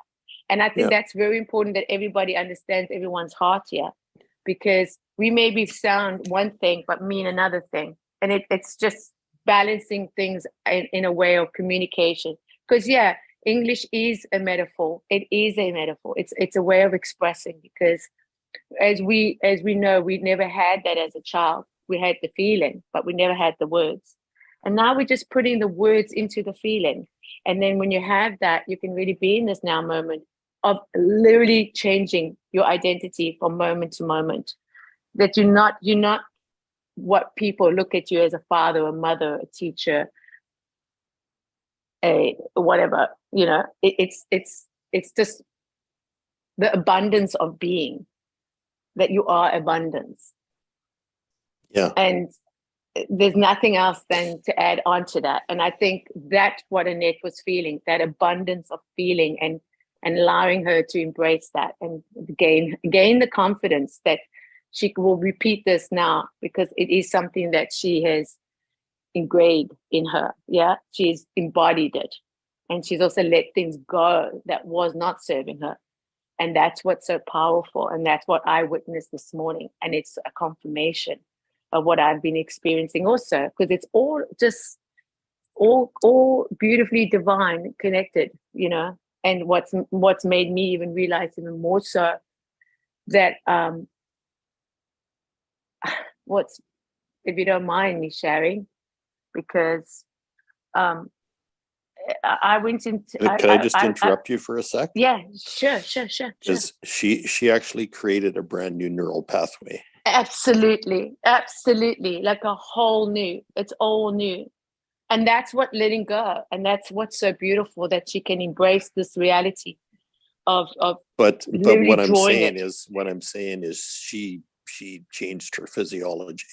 And I think that's very important, that everybody understands everyone's heart here, because we maybe sound one thing but mean another thing. And it's just balancing things in a way of communication. Because English is a metaphor. It is a metaphor. It's a way of expressing, because as we know, we never had that as a child. We had the feeling, but we never had the words. And now we're just putting the words into the feeling. And then when you have that, you can really be in this now moment of literally changing your identity from moment to moment. That you're not what people look at you as, a father, a mother, a teacher, a whatever, you know. It's just the abundance of being, that you are abundance. And there's nothing else than to add on to that. And I think that's what Annette was feeling, that abundance of feeling, and allowing her to embrace that and gain the confidence that she will repeat this now, because it is something that she has engraved in her. She's embodied it, and she's also let things go that was not serving her. And that's what's so powerful, and that's what I witnessed this morning. And it's a confirmation of what I've been experiencing also, because it's all just all beautifully divine connected, you know. And what's made me even realize even more so that if you don't mind me sharing, because I went into. Can I just interrupt you for a sec? Yeah, sure. Because she actually created a brand new neural pathway. Absolutely, like a whole new. It's all new, and that's what letting go, and that's what's so beautiful, that she can embrace this reality of. But what I'm saying is she changed her physiology.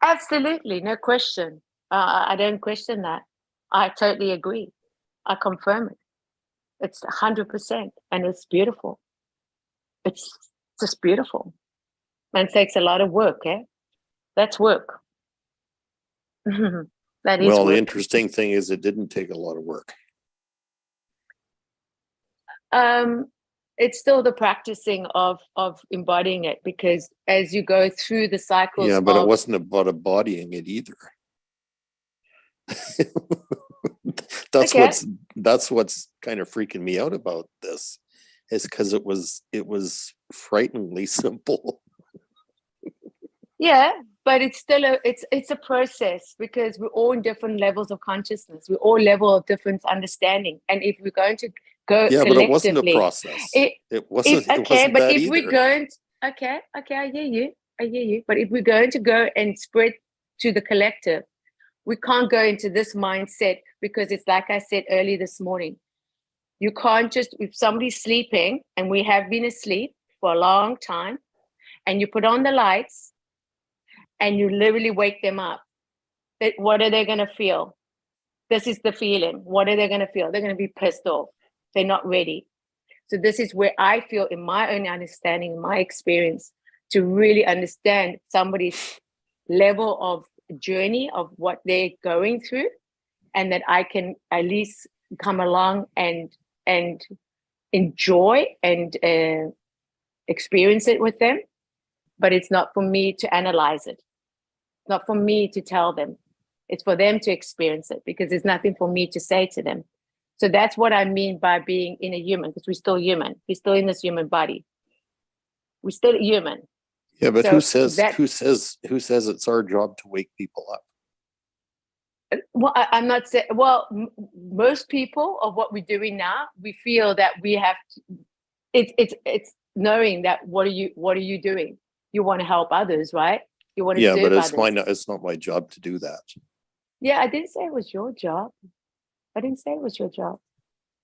Absolutely, no question. I don't question that. I totally agree. I confirm it. It's 100%, and it's beautiful. It's just beautiful, and it takes a lot of work. That's work. That is well, work. The interesting thing is, it didn't take a lot of work. It's still the practicing of embodying it, because as you go through the cycles. Yeah, but it wasn't about embodying it either. That's what's kind of freaking me out about this, is because it was frighteningly simple. Yeah, but it's still it's a process because we're all in different levels of consciousness. We're all level of different understanding. And if we're going to go Yeah, but it wasn't a collectively, process. it It wasn't. if It okay, wasn't but that if either. we're going okay, I hear you. I hear you. But if we're going to go and spread to the collective, we can't go into this mindset because it's like I said early this morning. You can't just, if somebody's sleeping and we have been asleep for a long time, and you put on the lights and you literally wake them up, what are they going to feel? This is the feeling. What are they going to feel? They're going to be pissed off. They're not ready. So this is where I feel, in my own understanding, in my experience, to really understand somebody's level of journey of what they're going through, and that I can at least come along and enjoy and experience it with them. But it's not for me to analyze it. It's not for me to tell them. It's for them to experience it, because there's nothing for me to say to them. So that's what I mean by being in a human, because we're still human. We're still in this human body. We're still human. Yeah, but So who says that- who says it's our job to wake people up? Well, I'm not saying. Well, most people of what we're doing now, we feel that we have to. It's knowing that what are you doing? You want to help others, right? You want to Yeah, serve but it's others. it's not my job to do that. Yeah, I didn't say it was your job. I didn't say it was your job.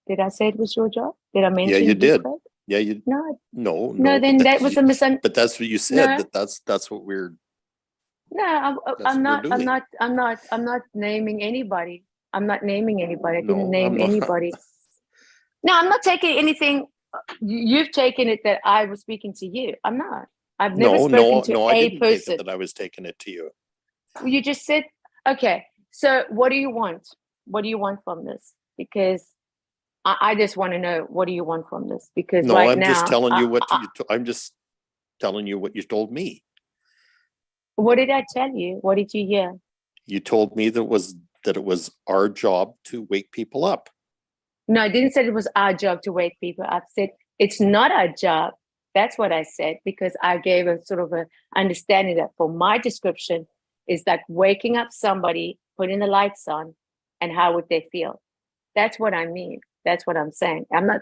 Did I say it was your job? Did I mention? you did. Craig? Yeah, you No, no. no. Then that was a misunderstanding. But that's what you said. No. That's what we're. No, what I'm we're not. I'm doing. not. I'm not naming anybody. I'm not naming anybody. I didn't No, name I'm not. anybody. No, I'm not taking anything. You've taken it that I was speaking to you. I'm not. I've never spoken to I a didn't take person. it that I was taking it to you. You just said, okay. So what do you want? What do you want from this? Because I just want to know, what do you want from this? Because No, right I'm now, just telling you what I'm just telling you what you told me. what did I tell you? What did you hear? You told me that it was our job to wake people up. No, I didn't say it was our job to wake people up. I said it's not our job. That's what I said, because I gave a sort of a understanding that for my description is that waking up somebody, putting the lights on, and how would they feel? That's what I mean. That's what I'm saying. I'm not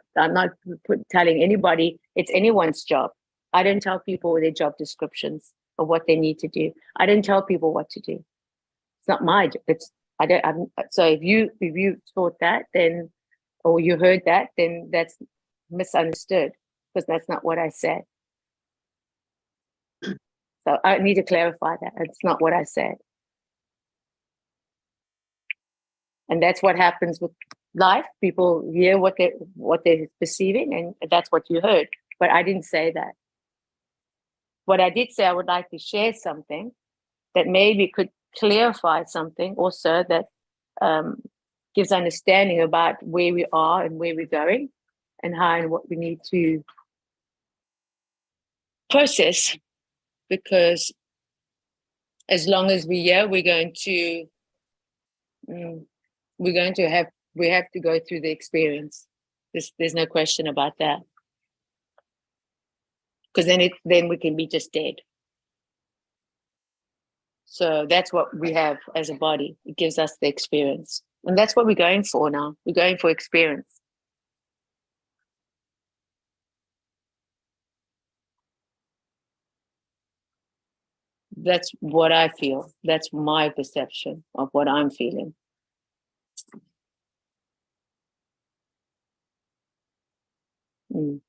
telling anybody it's anyone's job. I don't tell people their job descriptions of what they need to do. I don't tell people what to do. It's not my job. So if you thought that, then, or you heard that, then that's misunderstood, because that's not what I said. So I need to clarify that. It's not what I said. And that's what happens with life. People hear what they're perceiving, and that's what you heard. But I didn't say that. What I did say, I would like to share something that maybe could clarify something also, that gives understanding about where we are and where we're going, and how and what we need to process. Because as long as we're here, we have to go through the experience. There's no question about that. Because then we can be just dead. So that's what we have as a body. It gives us the experience. And that's what we're going for now. We're going for experience. That's what I feel. That's my perception of what I'm feeling. Mm.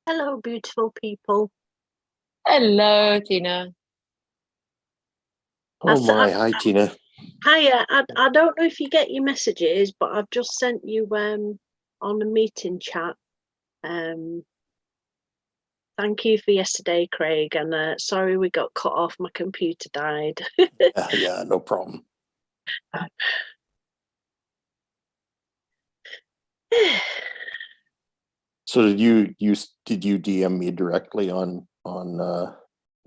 Hello, beautiful people. Hello, Tina. Oh my, hi Tina. Hiya. I don't know if you get your messages, but I've just sent you on the meeting chat. Thank you for yesterday, Craig, and sorry we got cut off. My computer died. Yeah, no problem. So did you DM me directly on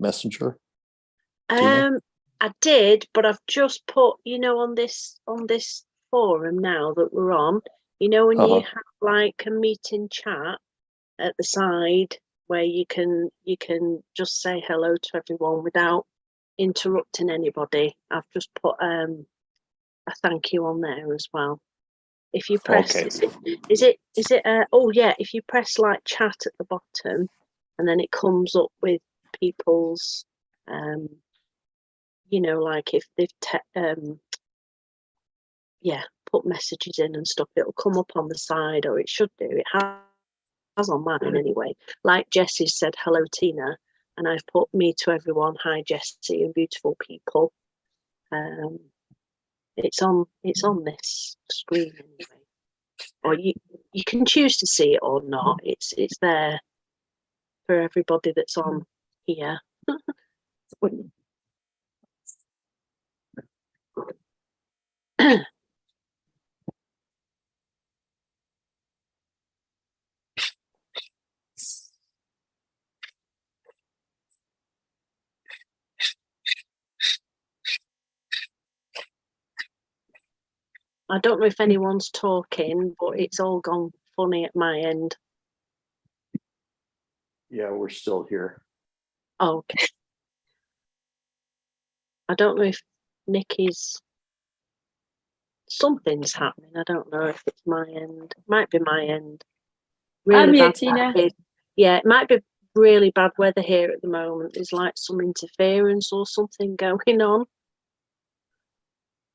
Messenger? Tina? I did, but I've just put, on this forum now that we're on, when you have like a meeting chat at the side, where you can just say hello to everyone without interrupting anybody. I've just put a thank you on there as well. If you press, Okay. is it oh yeah, if you press like chat at the bottom, and then it comes up with people's, you know, like if they've put messages in and stuff, it'll come up on the side, or it should do. It has on mine anyway. Like Jessie said, hello Tina, and I've put me to everyone, hi Jessie and beautiful people. It's on this screen anyway, or you can choose to see it or not. It's there for everybody that's on here. I don't know if anyone's talking, but it's all gone funny at my end. Yeah, we're still here. Oh, okay. I don't know if something's happening. I don't know if it's my end. It might be my end. I'm here, bad Tina. weather. Yeah, it might be really bad weather here at the moment. There's like some interference or something going on.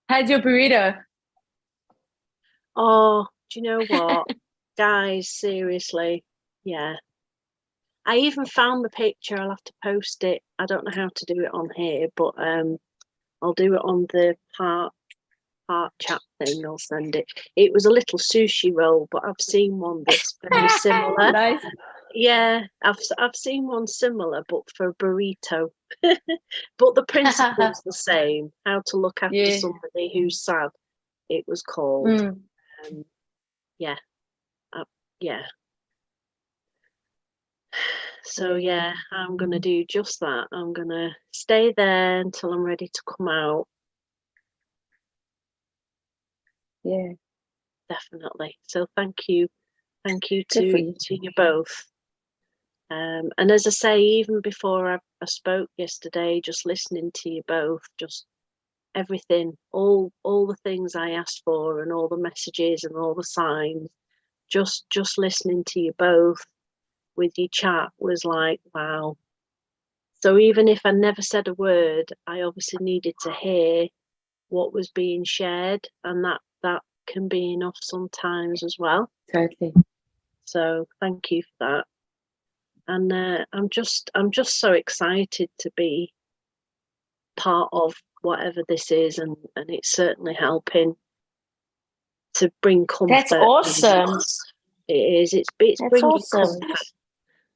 How's your burrito? Oh, do you know what? Guys, seriously. Yeah. I even found the picture. I'll have to post it. I don't know how to do it on here, but I'll do it on the part chat thing. I'll send it. It was a little sushi roll, but I've seen one that's very similar. Nice. Yeah, I've seen one similar, but for a burrito. But the principle's the same. How to look after Yeah. somebody who's sad. It was called. Mm. Yeah. Yeah. So yeah, I'm gonna do just that. I'm gonna stay there until I'm ready to come out. Yeah. Definitely. So thank you Good for to you. you both. And as I say, even before I spoke yesterday, just listening to you both, just everything, all the things I asked for, and all the messages and all the signs, just listening to you both with your chat was like, wow. So even if I never said a word, I obviously needed to hear what was being shared, and that can be enough sometimes as well. Totally. So thank you for that. And I'm just so excited to be part of whatever this is, and it's certainly helping to bring comfort. That's awesome. It is. It's That's bringing awesome. comfort.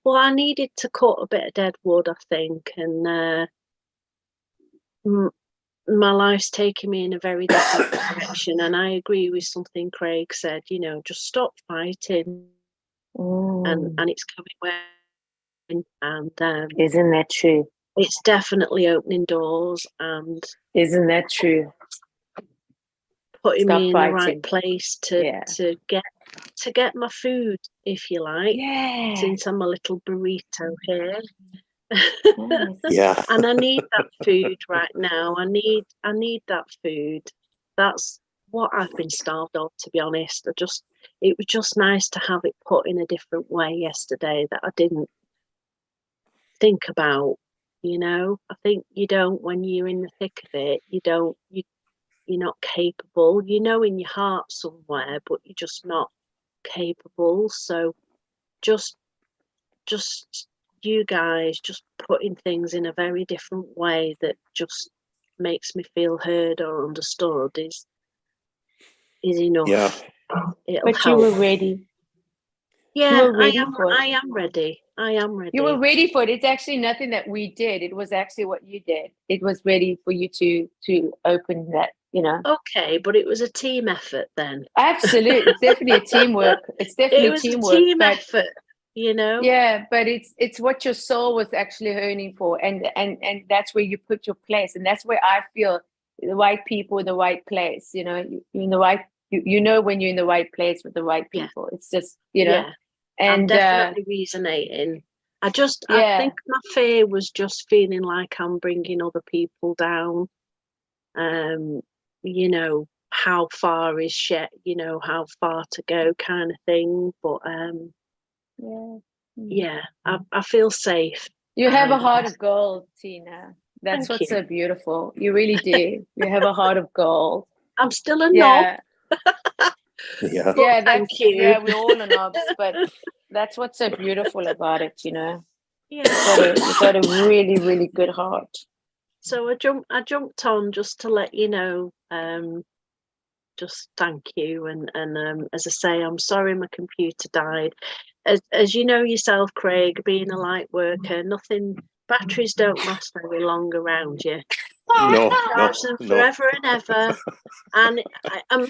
Well, I needed to cut a bit of dead wood, I think, and my life's taken me in a very different direction. And I agree with something Craig said. You know, just stop fighting, and it's coming when. And Isn't that true? it's definitely opening doors, and Isn't that true? putting Stop me in fighting. the right place to get my food, if you like. Yeah. Since I'm a little burrito here. Nice. Yeah. And I need that food right now. I need that food. That's what I've been starved of, to be honest. It was just nice to have it put in a different way yesterday that I didn't think about. You know, I think you don't, when you're in the thick of it, you're not capable. You know in your heart somewhere, but you're just not capable. So just you guys just putting things in a very different way that just makes me feel heard or understood is enough. Yeah. It'll But help. you were ready. Yeah, were ready for it. I am ready. I am ready. You were ready for it. It's actually nothing that we did. It was actually what you did. It was ready for you to open that, you know. Okay, but it was a team effort then. Absolutely. It's definitely a teamwork. It's definitely It was teamwork. a team but effort, you know. yeah, but it's what your soul was actually yearning for, and that's where you put your place, and that's where I feel the right people in the right place. You know, you're in the right. You know when you're in the right place with the right Yeah. people. It's just, you know, Yeah. I'm and definitely resonating. I Yeah. think my fear was just feeling like I'm bringing other people down. You know, how far is shit, you know, how far to go kind of thing. But Yeah. yeah, I feel safe. You have a Um, heart of gold, Tina. That's Thank what's you. so beautiful. You really do. You have a heart of gold. I'm still a knob. Yeah. Yeah. Yeah, thank that's you. yeah, we're all knobs, but that's what's so beautiful about it, you know. Yeah. You've got a really, really good heart. So I jumped on just to let you know, just thank you, and as I say, I'm sorry my computer died. As you know yourself, Craig, being a light worker, batteries don't last very long around you. No, Charge them no. forever and ever. And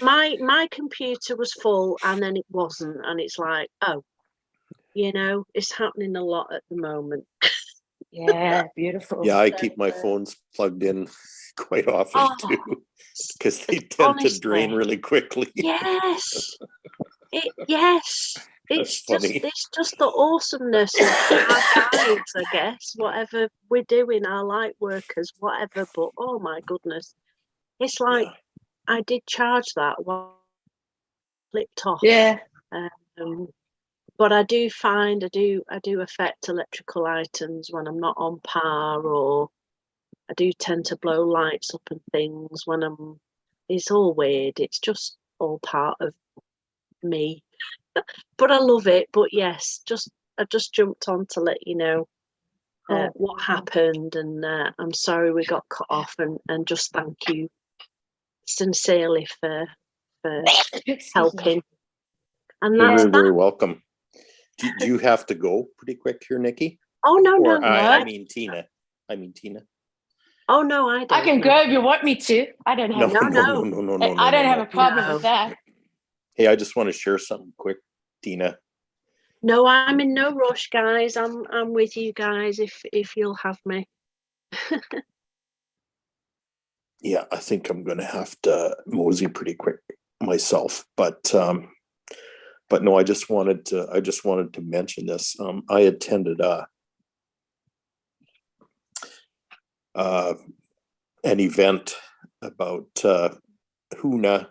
my computer was full, and then it wasn't, and it's like, oh, you know, it's happening a lot at the moment. Yeah, beautiful. Yeah, I keep my phones plugged in quite often Oh, too, because they tend to drain honestly. really quickly. Yes. Yes. That's funny. It's just the awesomeness of our guides, I guess. Whatever we're doing, our light workers, whatever. But oh my goodness, it's like Yeah. I did charge that while flipped off. Yeah. But I do find I do affect electrical items when I'm not on power, or I do tend to blow lights up and things when I'm. It's all weird. It's just all part of me. But I love it. But yes, I just jumped on to let you know what happened, and I'm sorry we got cut off, and just thank you sincerely for helping. And You're that's very, that. very welcome. Do you have to go pretty quick here, Nikki? Oh no, Or no, I mean Tina. Oh no, I don't. I can go if you want me to. I don't No, have no. I don't have no. a problem No. with that. Hey, I just want to share something quick, Tina. No, I'm in no rush, guys. I'm with you guys if you'll have me. Yeah, I think I'm gonna have to mosey pretty quick myself, but no, I just wanted to mention this. I attended an event about Huna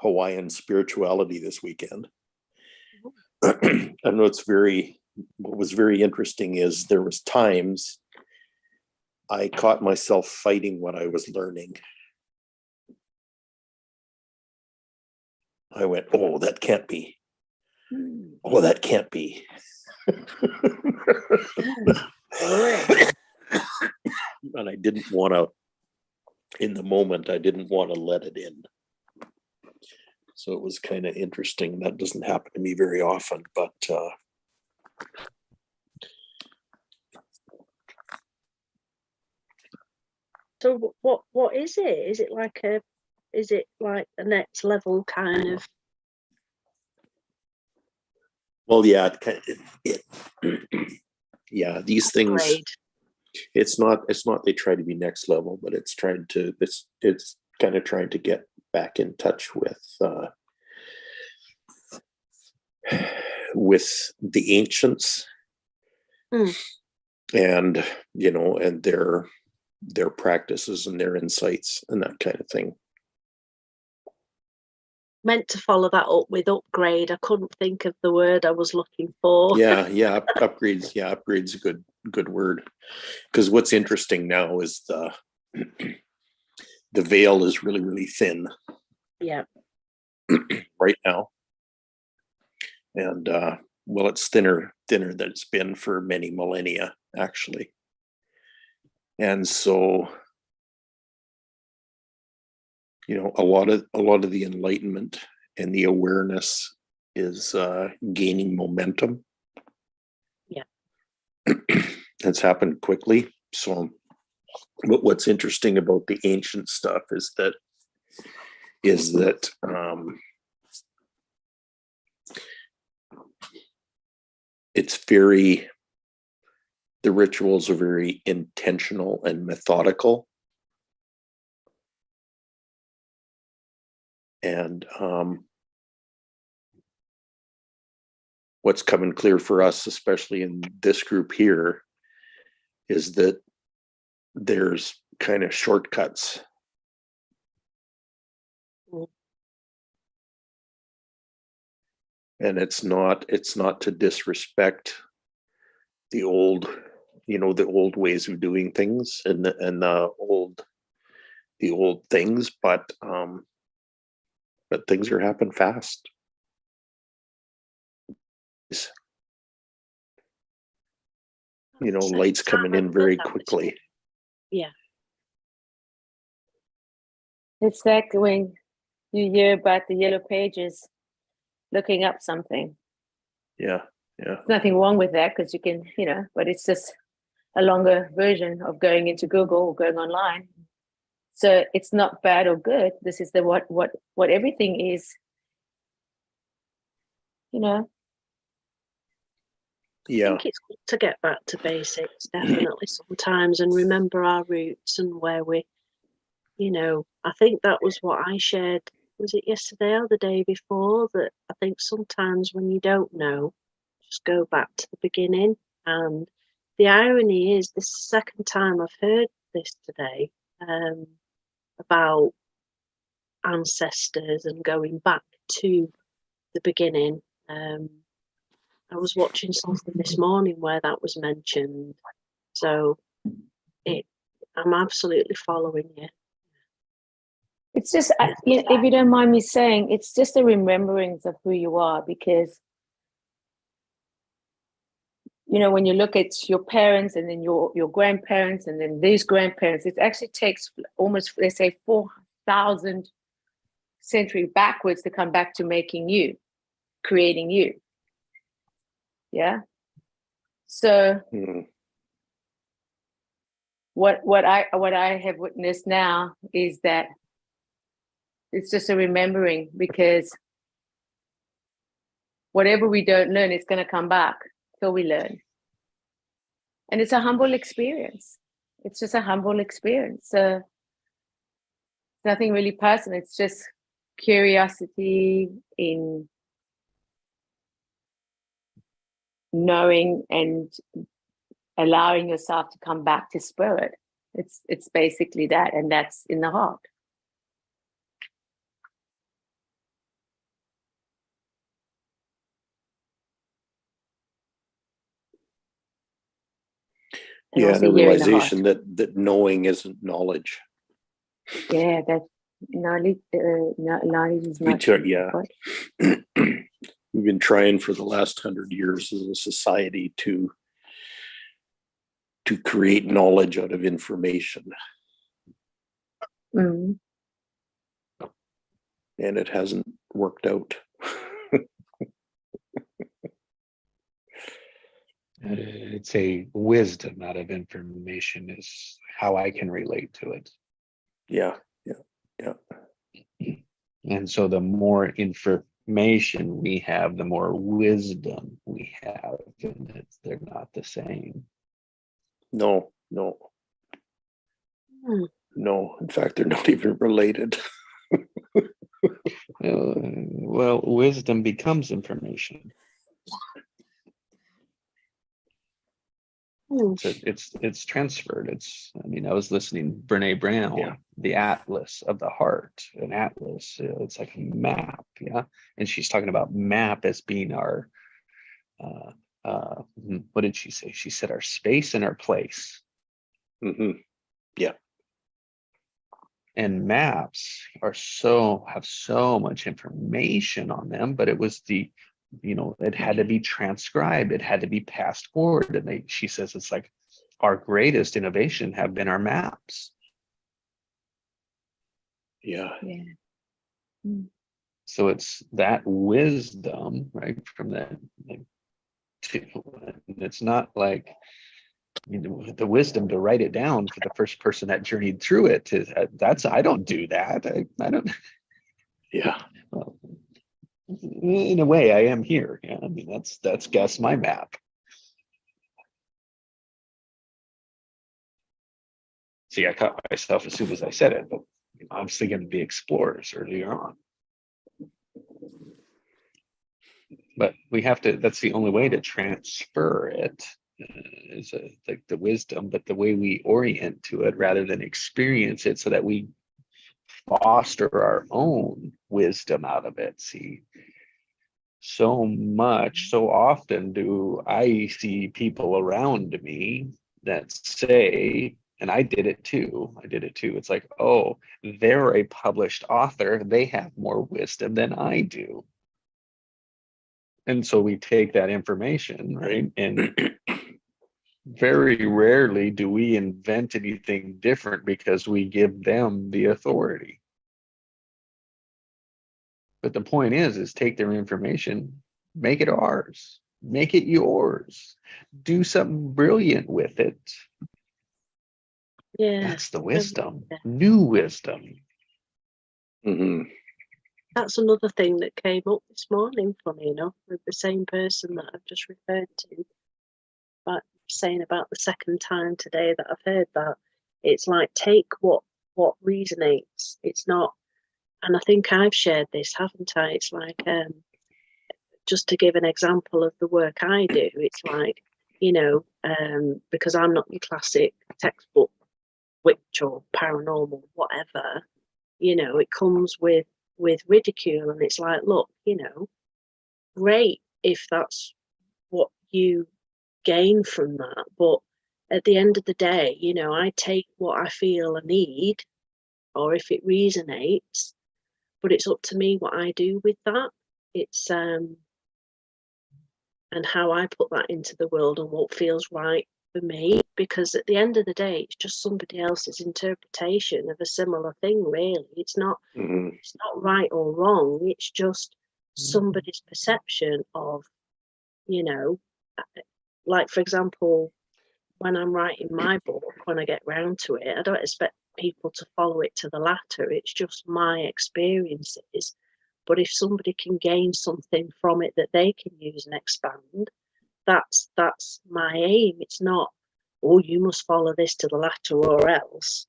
Hawaiian spirituality this weekend. And what was very interesting is there was times I caught myself fighting what I was learning. I went, oh, that can't be. Oh, that can't be. And I didn't want to, in the moment, I didn't want to let it in. So it was kind of interesting. That doesn't happen to me very often, but So what is it? Is it like the next level kind of? well, yeah, yeah, these things. Upgrade? It's not they try to be next level, but it's kind of trying to get back in touch with the ancients. And and their practices and their insights and that kind of thing. Meant to follow that up with upgrade. I couldn't think of the word I was looking for. Yeah, upgrades. Yeah, upgrade's a good word. Because what's interesting now is the veil is really, really thin. Yeah. Right now. And well, it's thinner than it's been for many millennia, actually. And so, a lot of the enlightenment and the awareness is gaining momentum. Yeah. It's happened quickly. So what's interesting about the ancient stuff is that the rituals are very intentional and methodical. And what's coming clear for us, especially in this group here, is that there's kind of shortcuts. Mm. And it's not to disrespect the old, the old ways of doing things and the old things, but things are happening fast. So lights time coming in and very that was quickly. it. Yeah. It's like when you hear about the yellow pages looking up something. Yeah. There's nothing wrong with that because you can, but it's just a longer version of going into Google or going online. So it's not bad or good. This is what everything is. I Yeah. think it's good to get back to basics, definitely sometimes, and remember our roots and where we, I think that was what I shared. Was it yesterday or the day before? That I think sometimes when you don't know, just go back to the beginning. And the irony is, this is the second time I've heard this today, about ancestors and going back to the beginning. I was watching something this morning where that was mentioned. So I'm absolutely following you. It's just, if you don't mind me saying, it's just a remembrance of who you are, because, when you look at your parents and then your grandparents and then these grandparents, it actually takes almost, let's say, 4,000 century backwards to come back to making you, creating you. Yeah. So what I have witnessed now is that it's just a remembering, because whatever we don't learn, it's going to come back till we learn. And it's a humble experience. It's just a humble experience. So nothing really personal. It's just curiosity in knowing and allowing yourself to come back to spirit. It's basically that, and that's in the heart. And Yeah, also the hearing the realization heart. that knowing isn't knowledge. Yeah, that knowledge is not. Yeah. We've been trying for the last 100 years as a society to create knowledge out of information. Mm. And it hasn't worked out. It's a wisdom out of information is how I can relate to it. Yeah. And so the more information we have, the more wisdom we have, and they're not the same. No. No, in fact, they're not even related. Well, wisdom becomes information. So it's transferred. I was listening Brene Brown, The Atlas of the Heart. An atlas, it's like a map, yeah. And she's talking about map as being our what did she say? She said our space and our place. Mm-hmm. Yeah. And maps have so much information on them, but it was it had to be transcribed, it had to be passed forward. And she says it's like our greatest innovation have been our maps. Yeah. So it's that wisdom, right, from that. It's not like the wisdom to write it down for the first person that journeyed through it. I don't do that. I don't. Yeah. Well, in a way, I am here. Yeah, that's guess my map. See, I caught myself as soon as I said it, but I was thinking to be explorers earlier on. but we have to, that's the only way to transfer it, like the wisdom, but the way we orient to it rather than experience it so that we foster our own wisdom out of it. See, so often do I see people around me that say, and I did it too. It's like, oh, they're a published author. They have more wisdom than I do. And so we take that information, right? And very rarely do we invent anything different because we give them the authority. But the point is take their information, make it ours, make it yours, do something brilliant with it. Yeah. That's the wisdom, new wisdom. Mhm. That's another thing that came up this morning, funny enough, with the same person that I've just referred to. But saying about the second time today that I've heard that, it's like take what resonates. It's not, and I think I've shared this, haven't I? It's like just to give an example of the work I do, it's like, because I'm not your classic textbook witch or paranormal, whatever, it comes with ridicule, and it's like, look, great if that's what you gain from that, but at the end of the day, I take what I feel I need, or if it resonates, but it's up to me what I do with that. It's and how I put that into the world and what feels right for me, because at the end of the day, it's just somebody else's interpretation of a similar thing, really. It's not Mhm. it's not right or wrong, it's just somebody's perception of, like, for example, when I'm writing my book, when I get round to it, I don't expect people to follow it to the latter. It's just my experiences. But if somebody can gain something from it that they can use and expand, that's my aim. It's not, oh, you must follow this to the latter or else,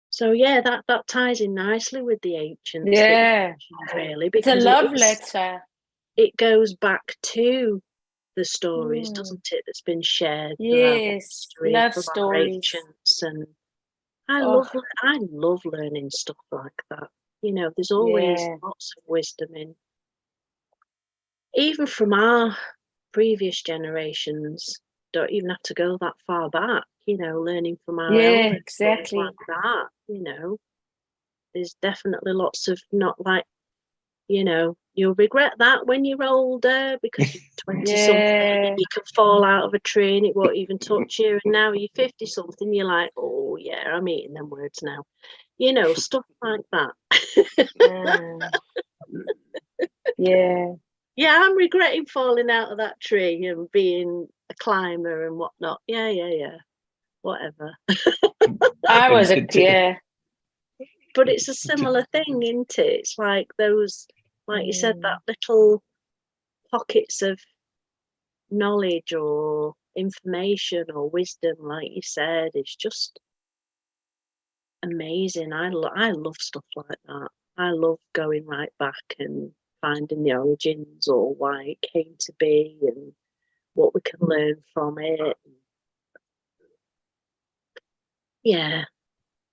So yeah, that ties in nicely with the ancients. Yeah. Really, It's a because love letter. it goes back to the stories, Mm. doesn't it? That's been shared throughout Yes, history love from our stories. ancients, and I Oh, love learning stuff like that. There's always yeah. lots of wisdom in, even from our previous generations. Don't even have to go that far back. Learning from our Yeah, elders, things exactly. like that. There's definitely lots of, not like, you'll regret that when you're older because you're 20 something Yeah. and you can fall out of a tree and it won't even touch you, and now you're 50 something, you're like, oh yeah, I'm eating them words now, stuff like that. Yeah. Yeah, I'm regretting falling out of that tree and being a climber and whatnot. Yeah, whatever. I was yeah. But it's a similar thing, isn't it? It's like those, like you said, that little pockets of knowledge or information or wisdom, like you said. It's just amazing. I love stuff like that. I love going right back and finding the origins or why it came to be and what we can learn from it. Yeah.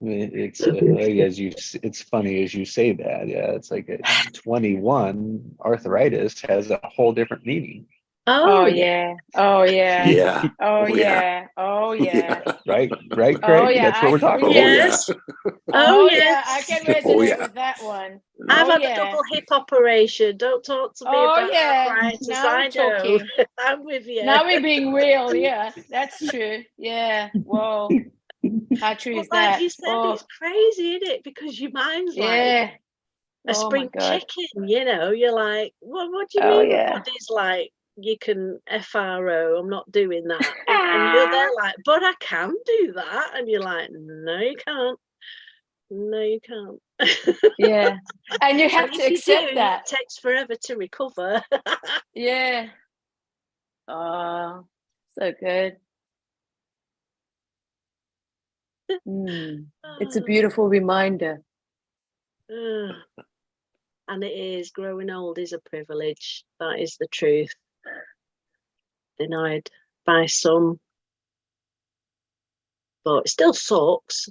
It's it's funny as you say that. Yeah, it's like at 21, arthritis has a whole different meaning. Oh yeah. Oh yeah. Yeah. Oh Oh, yeah. yeah. Oh yeah. Right, Oh Craig? yeah. That's what we're talking Oh, about. Yes. Oh yes. yeah. I can resonate Oh, yeah. with that one. I've Oh had a yeah. double hip operation. Don't talk to me Oh about yeah. arthritis. Now we're I know. talking. I'm with you. Now we're being real. Yeah, that's true. Yeah. Whoa. How true But is like that? you said, Oh it's crazy, isn't it? Because your mind's like yeah. a Oh my spring God. chicken, You're like, what do you Oh mean my yeah. body's like, you can FRO, I'm not doing that. And you're there like, but I can do that. And you're like, no, you can't. No, you can't. Yeah. And you have And to if you accept do, that. it takes forever to recover. Yeah. Oh, so good. It's a beautiful reminder. And it is, growing old is a privilege. That is the truth. Denied by some, but it still sucks.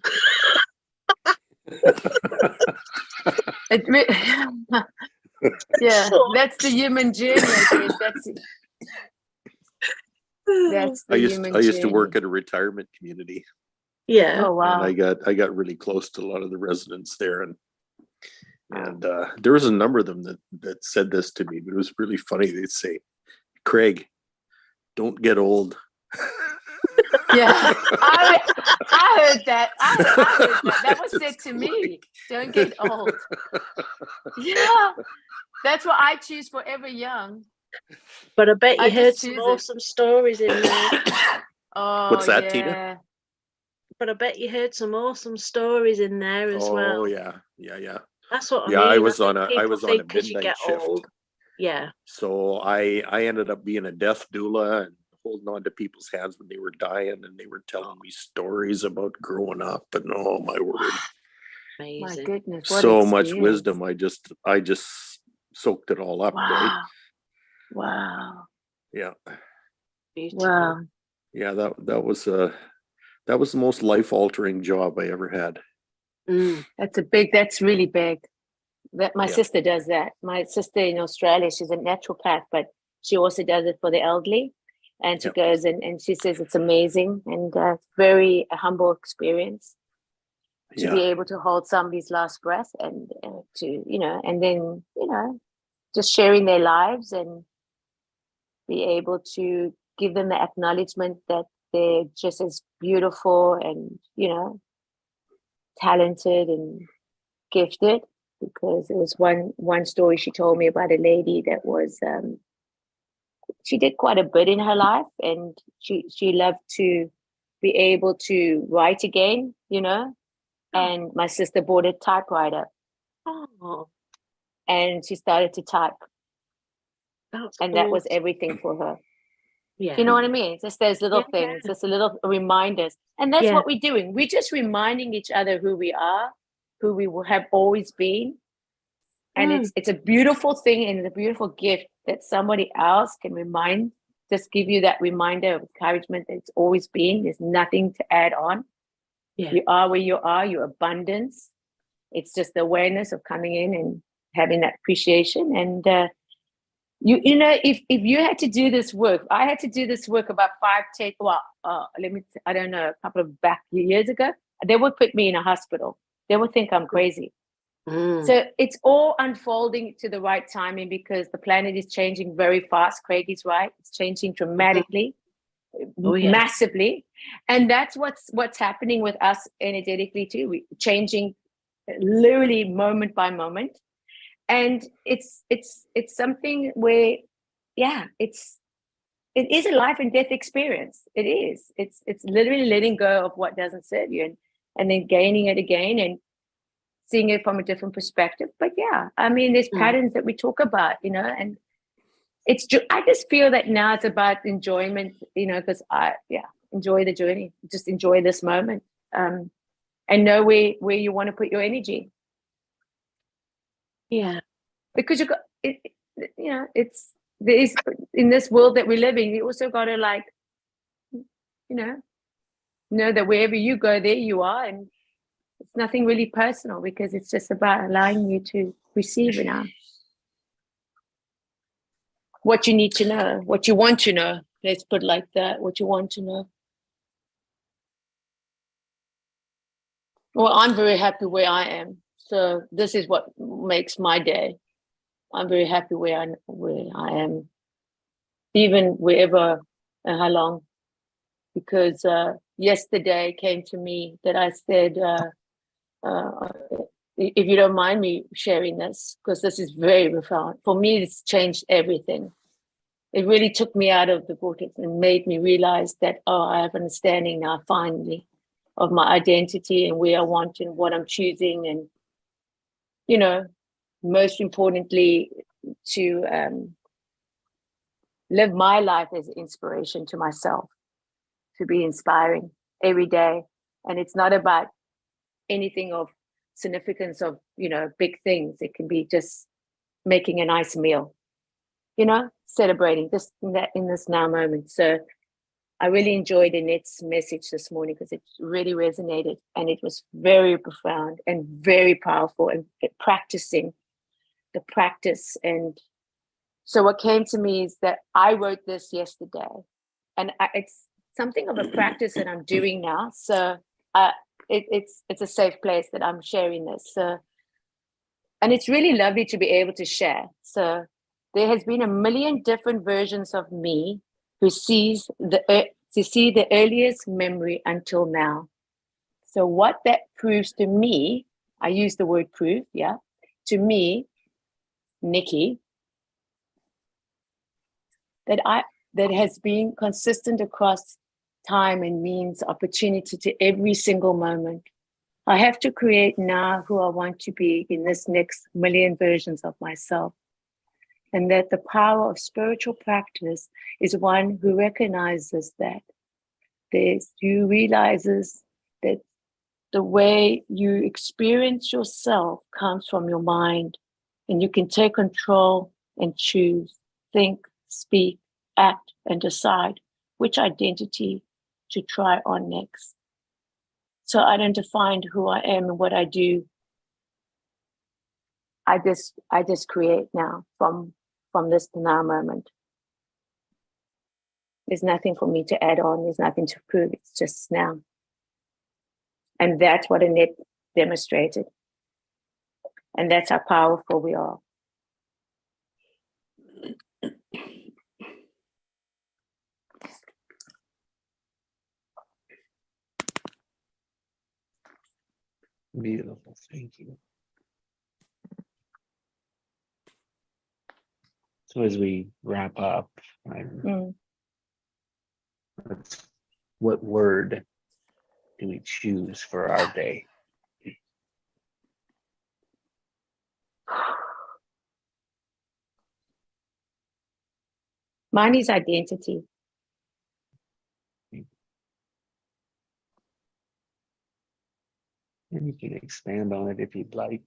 Yeah, So- that's the human journey, I guess. That's the I human used to journey. work at a retirement community, Yeah. Oh wow. and I got really close to a lot of the residents there, and there was a number of them that said this to me, but it was really funny. They'd say, "Craig, don't get old." Yeah, I heard that. I heard that. That was said to me. Don't get old. Yeah, that's what I choose, forever young. But I bet I you heard just some choose it. awesome stories in there. Oh, What's that, yeah. Tina? But I bet you heard some awesome stories in there as Oh well. yeah. That's what I mean. Yeah, I I was on think a people think 'cause you midnight get shift. old. Yeah. So I ended up being a death doula and holding on to people's hands when they were dying, and they were telling me stories about growing up, and oh my word, My Amazing. goodness. What so much experience. wisdom. I just soaked it all up, right? Wow. Wow. Yeah. Beautiful. Wow. Yeah, that was the most life altering job I ever had. That's really big. That my Yeah. sister does that. My sister in Australia, she's a naturopath, but she also does it for the elderly. And she Yep. goes and she says it's amazing and very a humble experience to be Yeah. able to hold somebody's last breath and to, and then, just sharing their lives and be able to give them the acknowledgement that they're just as beautiful and, talented and gifted. Because it was one story she told me about a lady that was she did quite a bit in her life, and she loved to be able to write again, and my sister bought a typewriter Oh, and she started to type, that's and that was awesome. everything for her. Yeah. You know what I mean? Just those little Yeah. things, just a little reminders. And that's Yeah. what we're doing. We're just reminding each other who we are, who we have always been. And it's a beautiful thing and it's a beautiful gift that somebody else can just give you that reminder of encouragement that it's always been. There's nothing to add on. Yeah. You are where you are, your abundance. It's just the awareness of coming in and having that appreciation. And if you had to do this work, I had to do this work about 5, 10, I don't know, a couple of years ago, they would put me in a hospital. They would think I'm crazy. So it's all unfolding to the right timing because the planet is changing very fast. Craig is right. It's changing dramatically, massively. And that's what's happening with us energetically too. We're changing literally moment by moment. And it's something where, it is a life and death experience. It is. It's literally letting go of what doesn't serve you and then gaining it again and seeing it from a different perspective. But there's patterns that we talk about, and I just feel that now it's about enjoyment, because enjoy the journey, just enjoy this moment, and know where you want to put your energy. Yeah. Because you got it, there is in this world that we're living, you also got to know that wherever you go, there you are, and it's nothing really personal because it's just about allowing you to receive it now. What you need to know, what you want to know. Let's put it like that, what you want to know. Well, I'm very happy where I am. So this is what makes my day. I'm very happy where I am, even wherever and how long. Because yesterday came to me that I said, if you don't mind me sharing this, because this is very profound. For me, it's changed everything. It really took me out of the vortex and made me realize that, I have understanding now, finally, of my identity and where I want and what I'm choosing. And, most importantly, to live my life as an inspiration to myself, to be inspiring every day. And it's not about anything of significance of, big things. It can be just making a nice meal, celebrating just in this now moment. So I really enjoyed Annette's message this morning because it really resonated, and it was very profound and very powerful, and practicing the practice. And so what came to me is that I wrote this yesterday, and it's something of a practice that I'm doing now. So it's a safe place that I'm sharing this. So, and it's really lovely to be able to share. So there has been a million different versions of me who see the earliest memory until now. So what that proves to me, I use the word prove, yeah, to me, Nikki, that has been consistent across time and means opportunity to every single moment. I have to create now who I want to be in this next million versions of myself. And that the power of spiritual practice is one who recognizes that. You realizes that the way you experience yourself comes from your mind, and you can take control and choose, think, speak, act, and decide which identity to try on next. So I don't define who I am and what I do. I just create now from this now moment. There's nothing for me to add on. There's nothing to prove. It's just now. And that's what Annette demonstrated. And that's how powerful we are. Beautiful. Thank you. So as we wrap up, what word do we choose for our day? Mine is identity. And you can expand on it if you'd like.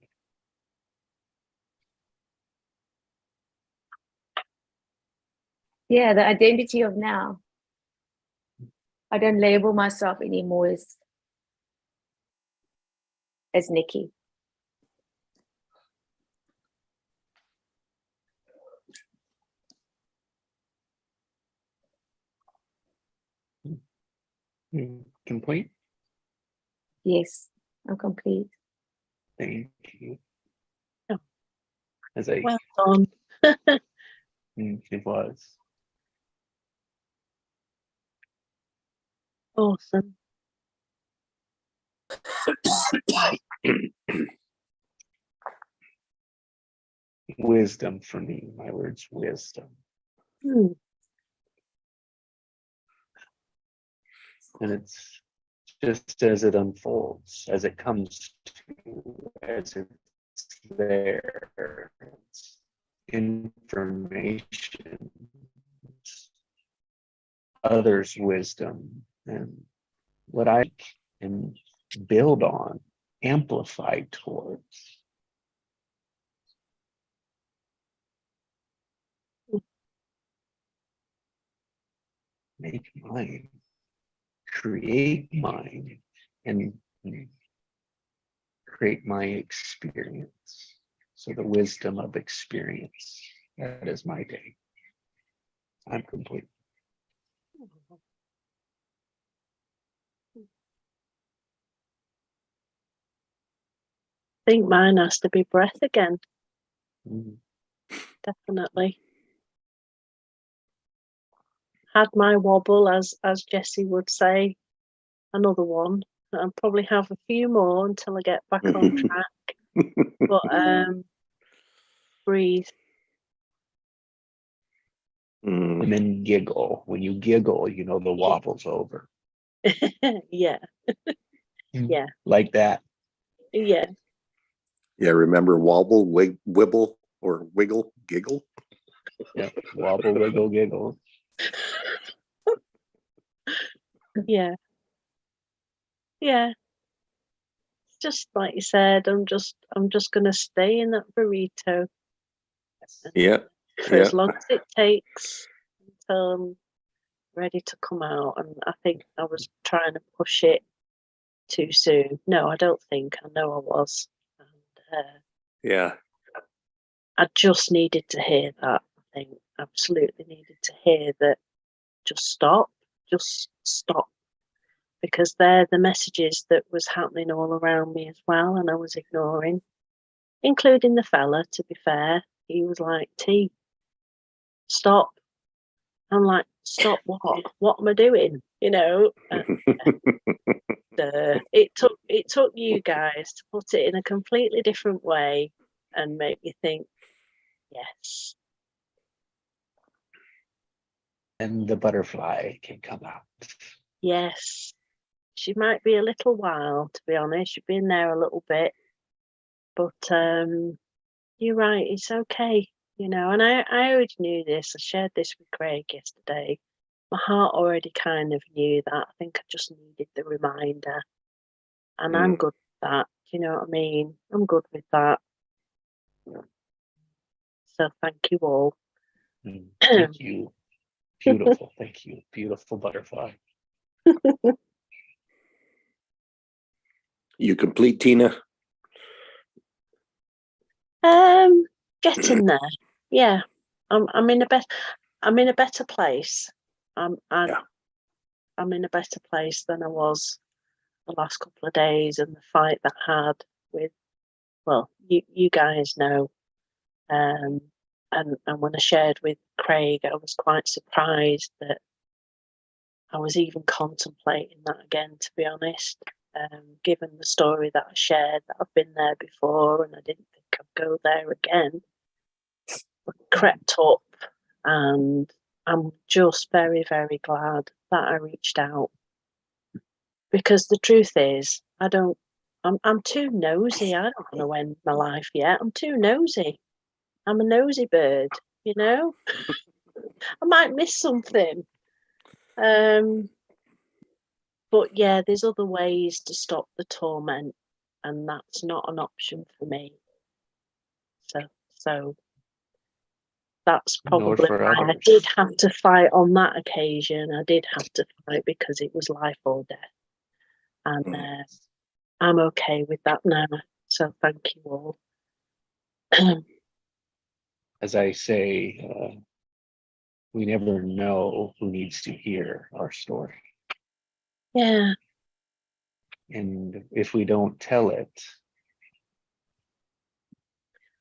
Yeah, the identity of now. I don't label myself anymore as Nikki. Complete? Yes, I'm complete. Thank you. Oh. As a Well done. it was. Awesome. Wisdom for me. My word's wisdom. Hmm. And it's just as it unfolds, as it comes to, as it's there, it's information, it's others' wisdom, and what I can build on, amplify towards. Make mine, create mine, and create my experience. So the wisdom of experience, that is my day. I'm complete. I think mine has to be breath again. Mm. Definitely. Had my wobble, as Jessie would say, another one. I'll probably have a few more until I get back on track. But breathe. And then giggle. When you giggle, you know the wobble's over. Yeah. Yeah. Like that. Yeah. Yeah, remember wobble, wibble, or wiggle, giggle? Yep. Wobble, wiggle, giggle. Yeah. Yeah. just like you said, I'm just gonna stay in that burrito Yeah. for Yeah. as long as it takes until I'm ready to come out. And I think I was trying to push it too soon. No, I don't think. I know I was. And, Yeah. I just needed to hear that. I think absolutely needed to hear that. Just stop. Because they're the messages that was happening all around me as well, and I was ignoring, including the fella. To be fair, he was like, "T, stop." I'm like, "Stop what? What am I doing?" You know. And, it took you guys to put it in a completely different way and make me think, yes. And the butterfly can come out. Yes. She might be a little while, to be honest. She's been there a little bit. But you're right, it's okay. You know, and I already knew this. I shared this with Craig yesterday. My heart already kind of knew that. I think I just needed the reminder. And I'm good with that. Do you know what I mean? I'm good with that. So thank you all. Thank you. Beautiful. Thank you. Beautiful butterfly. You complete, Tina? Getting there. Yeah. I'm in a better place. I'm in a better place than I was the last couple of days, and the fight that I had with, well, you guys know. And when I shared with Craig, I was quite surprised that I was even contemplating that again, to be honest. Given the story that I shared, that I've been there before and I didn't think I'd go there again. I crept up, and I'm just very, very glad that I reached out. Because the truth is, I'm too nosy. I don't want to end my life yet. I'm too nosy. I'm a nosy bird, you know? I might miss something. But yeah, there's other ways to stop the torment, and that's not an option for me. So that's Nor probably for why I others. did have to fight on that occasion. I did have to fight because it was life or death. And I'm okay with that now. So thank you all. As I say, we never know who needs to hear our story. Yeah. And if we don't tell it,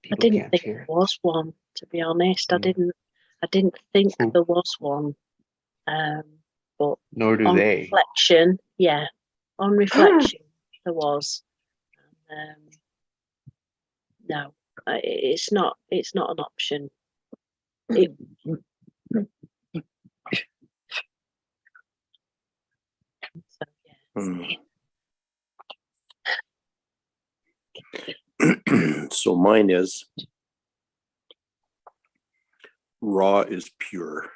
I people didn't can't think hear there it. was one, to be honest. I Mm. didn't think Cool. there was one. But Nor do on they. reflection, on reflection, there was. No, it's not an option. So, So mine is raw is pure.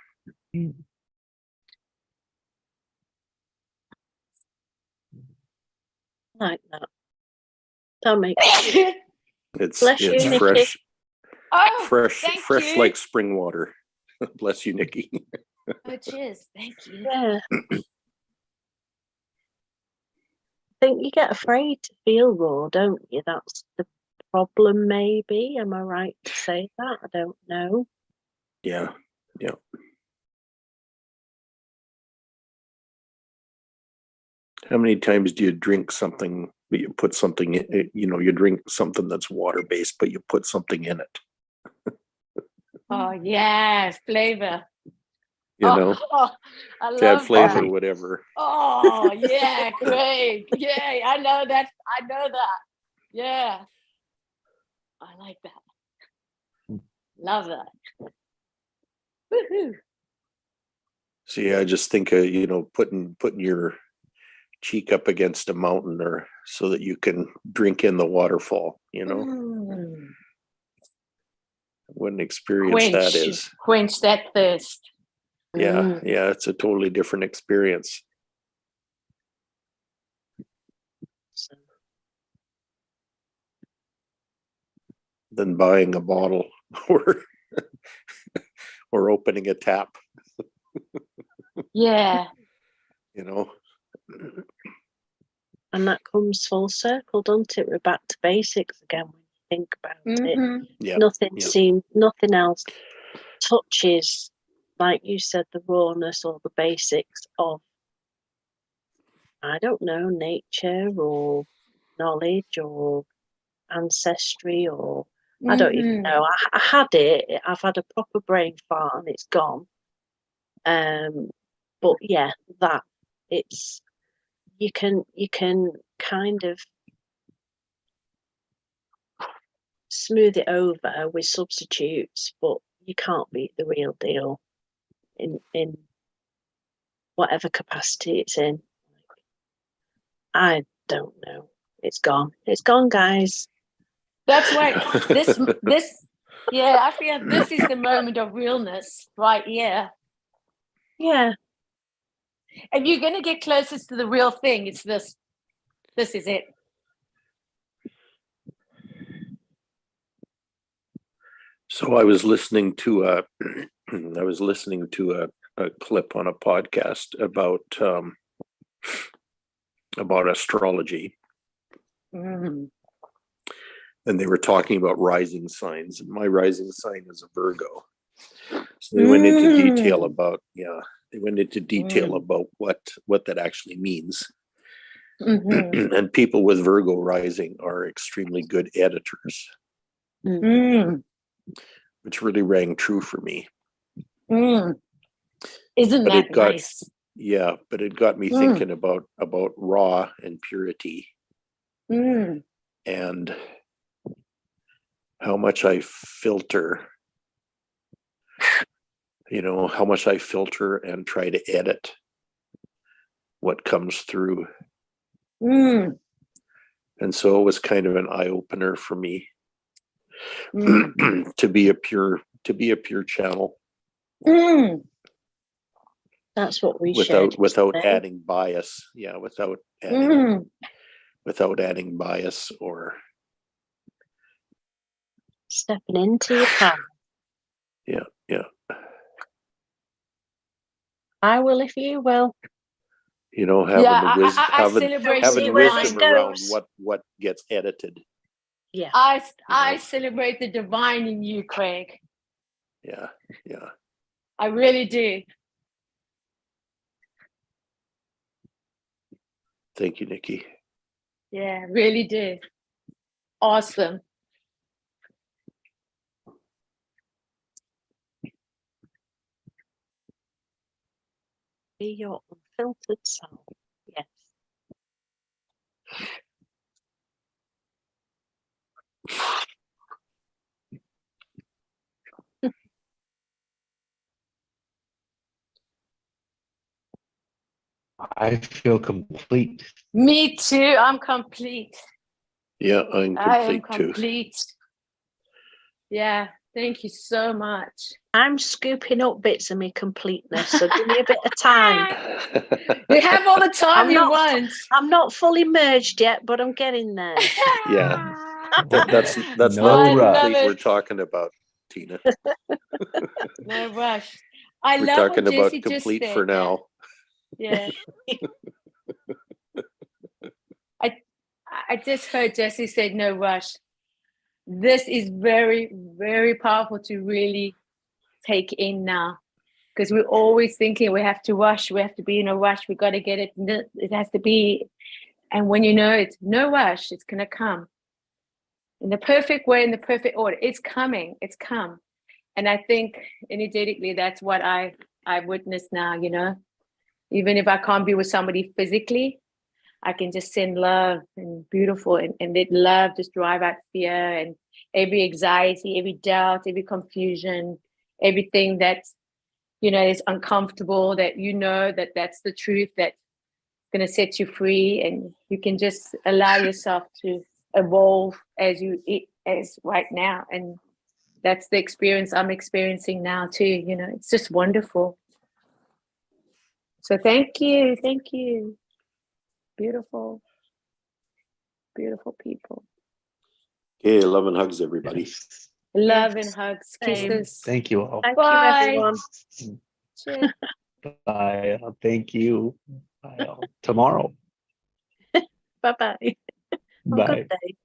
like that. Don't make It's Bless you, Nikki. fresh, Oh, fresh, thank fresh you. like spring water. Bless you, Nikki. Oh, cheers. Thank you. Yeah. I think you get afraid to feel raw, don't you? That's the problem, maybe. Am I right to say that? I don't know. Yeah. How many times do you drink something, but you put something in, you drink something that's water based, but you put something in it? Oh, yeah, flavor. I to add love flavor that. or whatever. Oh, yeah, great. Yeah, I know that. Yeah. I like that. Love that. Woohoo. See, I just think putting your cheek up against a mountain or so that you can drink in the waterfall, what an experience that is. Quench that thirst. Yeah, it's a totally different experience. than buying a bottle or or opening a tap, Yeah. you know. And that comes full circle, doesn't it? We're back to basics again when you think about it. Mm-hmm. Yeah. Nothing else touches, like you said, the rawness or the basics of, I don't know, nature or knowledge or ancestry or I don't even know. I had it. I've had a proper brain fart and it's gone. But yeah, that it's you can kind of smooth it over with substitutes, but you can't beat the real deal in whatever capacity it's in. I don't know. It's gone. It's gone, guys. That's right. Yeah, I feel this is the moment of realness right here. Yeah. If you're going to get closest to the real thing, it's this. This is it. So I was listening to a clip on a podcast about astrology, Mm. and they were talking about rising signs, and my rising sign is a Virgo. So they went into detail about about what that actually means. Mm-hmm. And people with Virgo rising are extremely good editors, Mm. which really rang true for me. Mm. Isn't But that nice? Yeah, but it got me thinking about raw and purity, Mm. and how much I filter, how much I filter and try to edit what comes through. Mm. And so it was kind of an eye opener for me Mm. to be a pure channel Mm. That's what we shared without yesterday. adding bias. Yeah, without adding bias or Stepping into your power. yeah. I will if you will. Having Yeah, the wisdom, I celebrate having the wisdom divine. around what gets edited. Yeah. I celebrate the divine in you, Craig. Yeah. I really do. Thank you, Nikki. Yeah, really do. Awesome. Be your unfiltered self. Yes. I feel complete. Me too. I'm complete. Yeah, I'm complete I am too. complete. Yeah, thank you so much. I'm scooping up bits of my completeness, so give me a bit of time. You have all the time I'm you not- want. I'm not fully merged yet, but I'm getting there. Yeah. That's No not the rush. complete we're talking about, Tina. No rush. I We're love talking what about Jessie just complete said. for now. Yeah. I just heard Jessie said no rush. This is very, very powerful to really take in now, because we're always thinking we have to rush, we have to be in a rush, we got to get it, it has to be. And when it's no rush, it's going to come in the perfect way, in the perfect order. It's coming, it's come. And I think energetically, that's what I witness now, even if I can't be with somebody physically, I can just send love and beautiful and let love just drive out fear and every anxiety, every doubt, every confusion, everything that's, is uncomfortable, that that's the truth that's going to set you free. And you can just allow yourself to evolve as right now. And that's the experience I'm experiencing now too. It's just wonderful. So thank you. Thank you. Beautiful. Beautiful people. Okay, love and hugs, everybody. Yes. Love Yes, and hugs, same. kisses. Thank you all. Thank Bye. you, everyone. Cheers. Bye. Thank you. Bye. Tomorrow. Bye bye. Have a Bye. good day.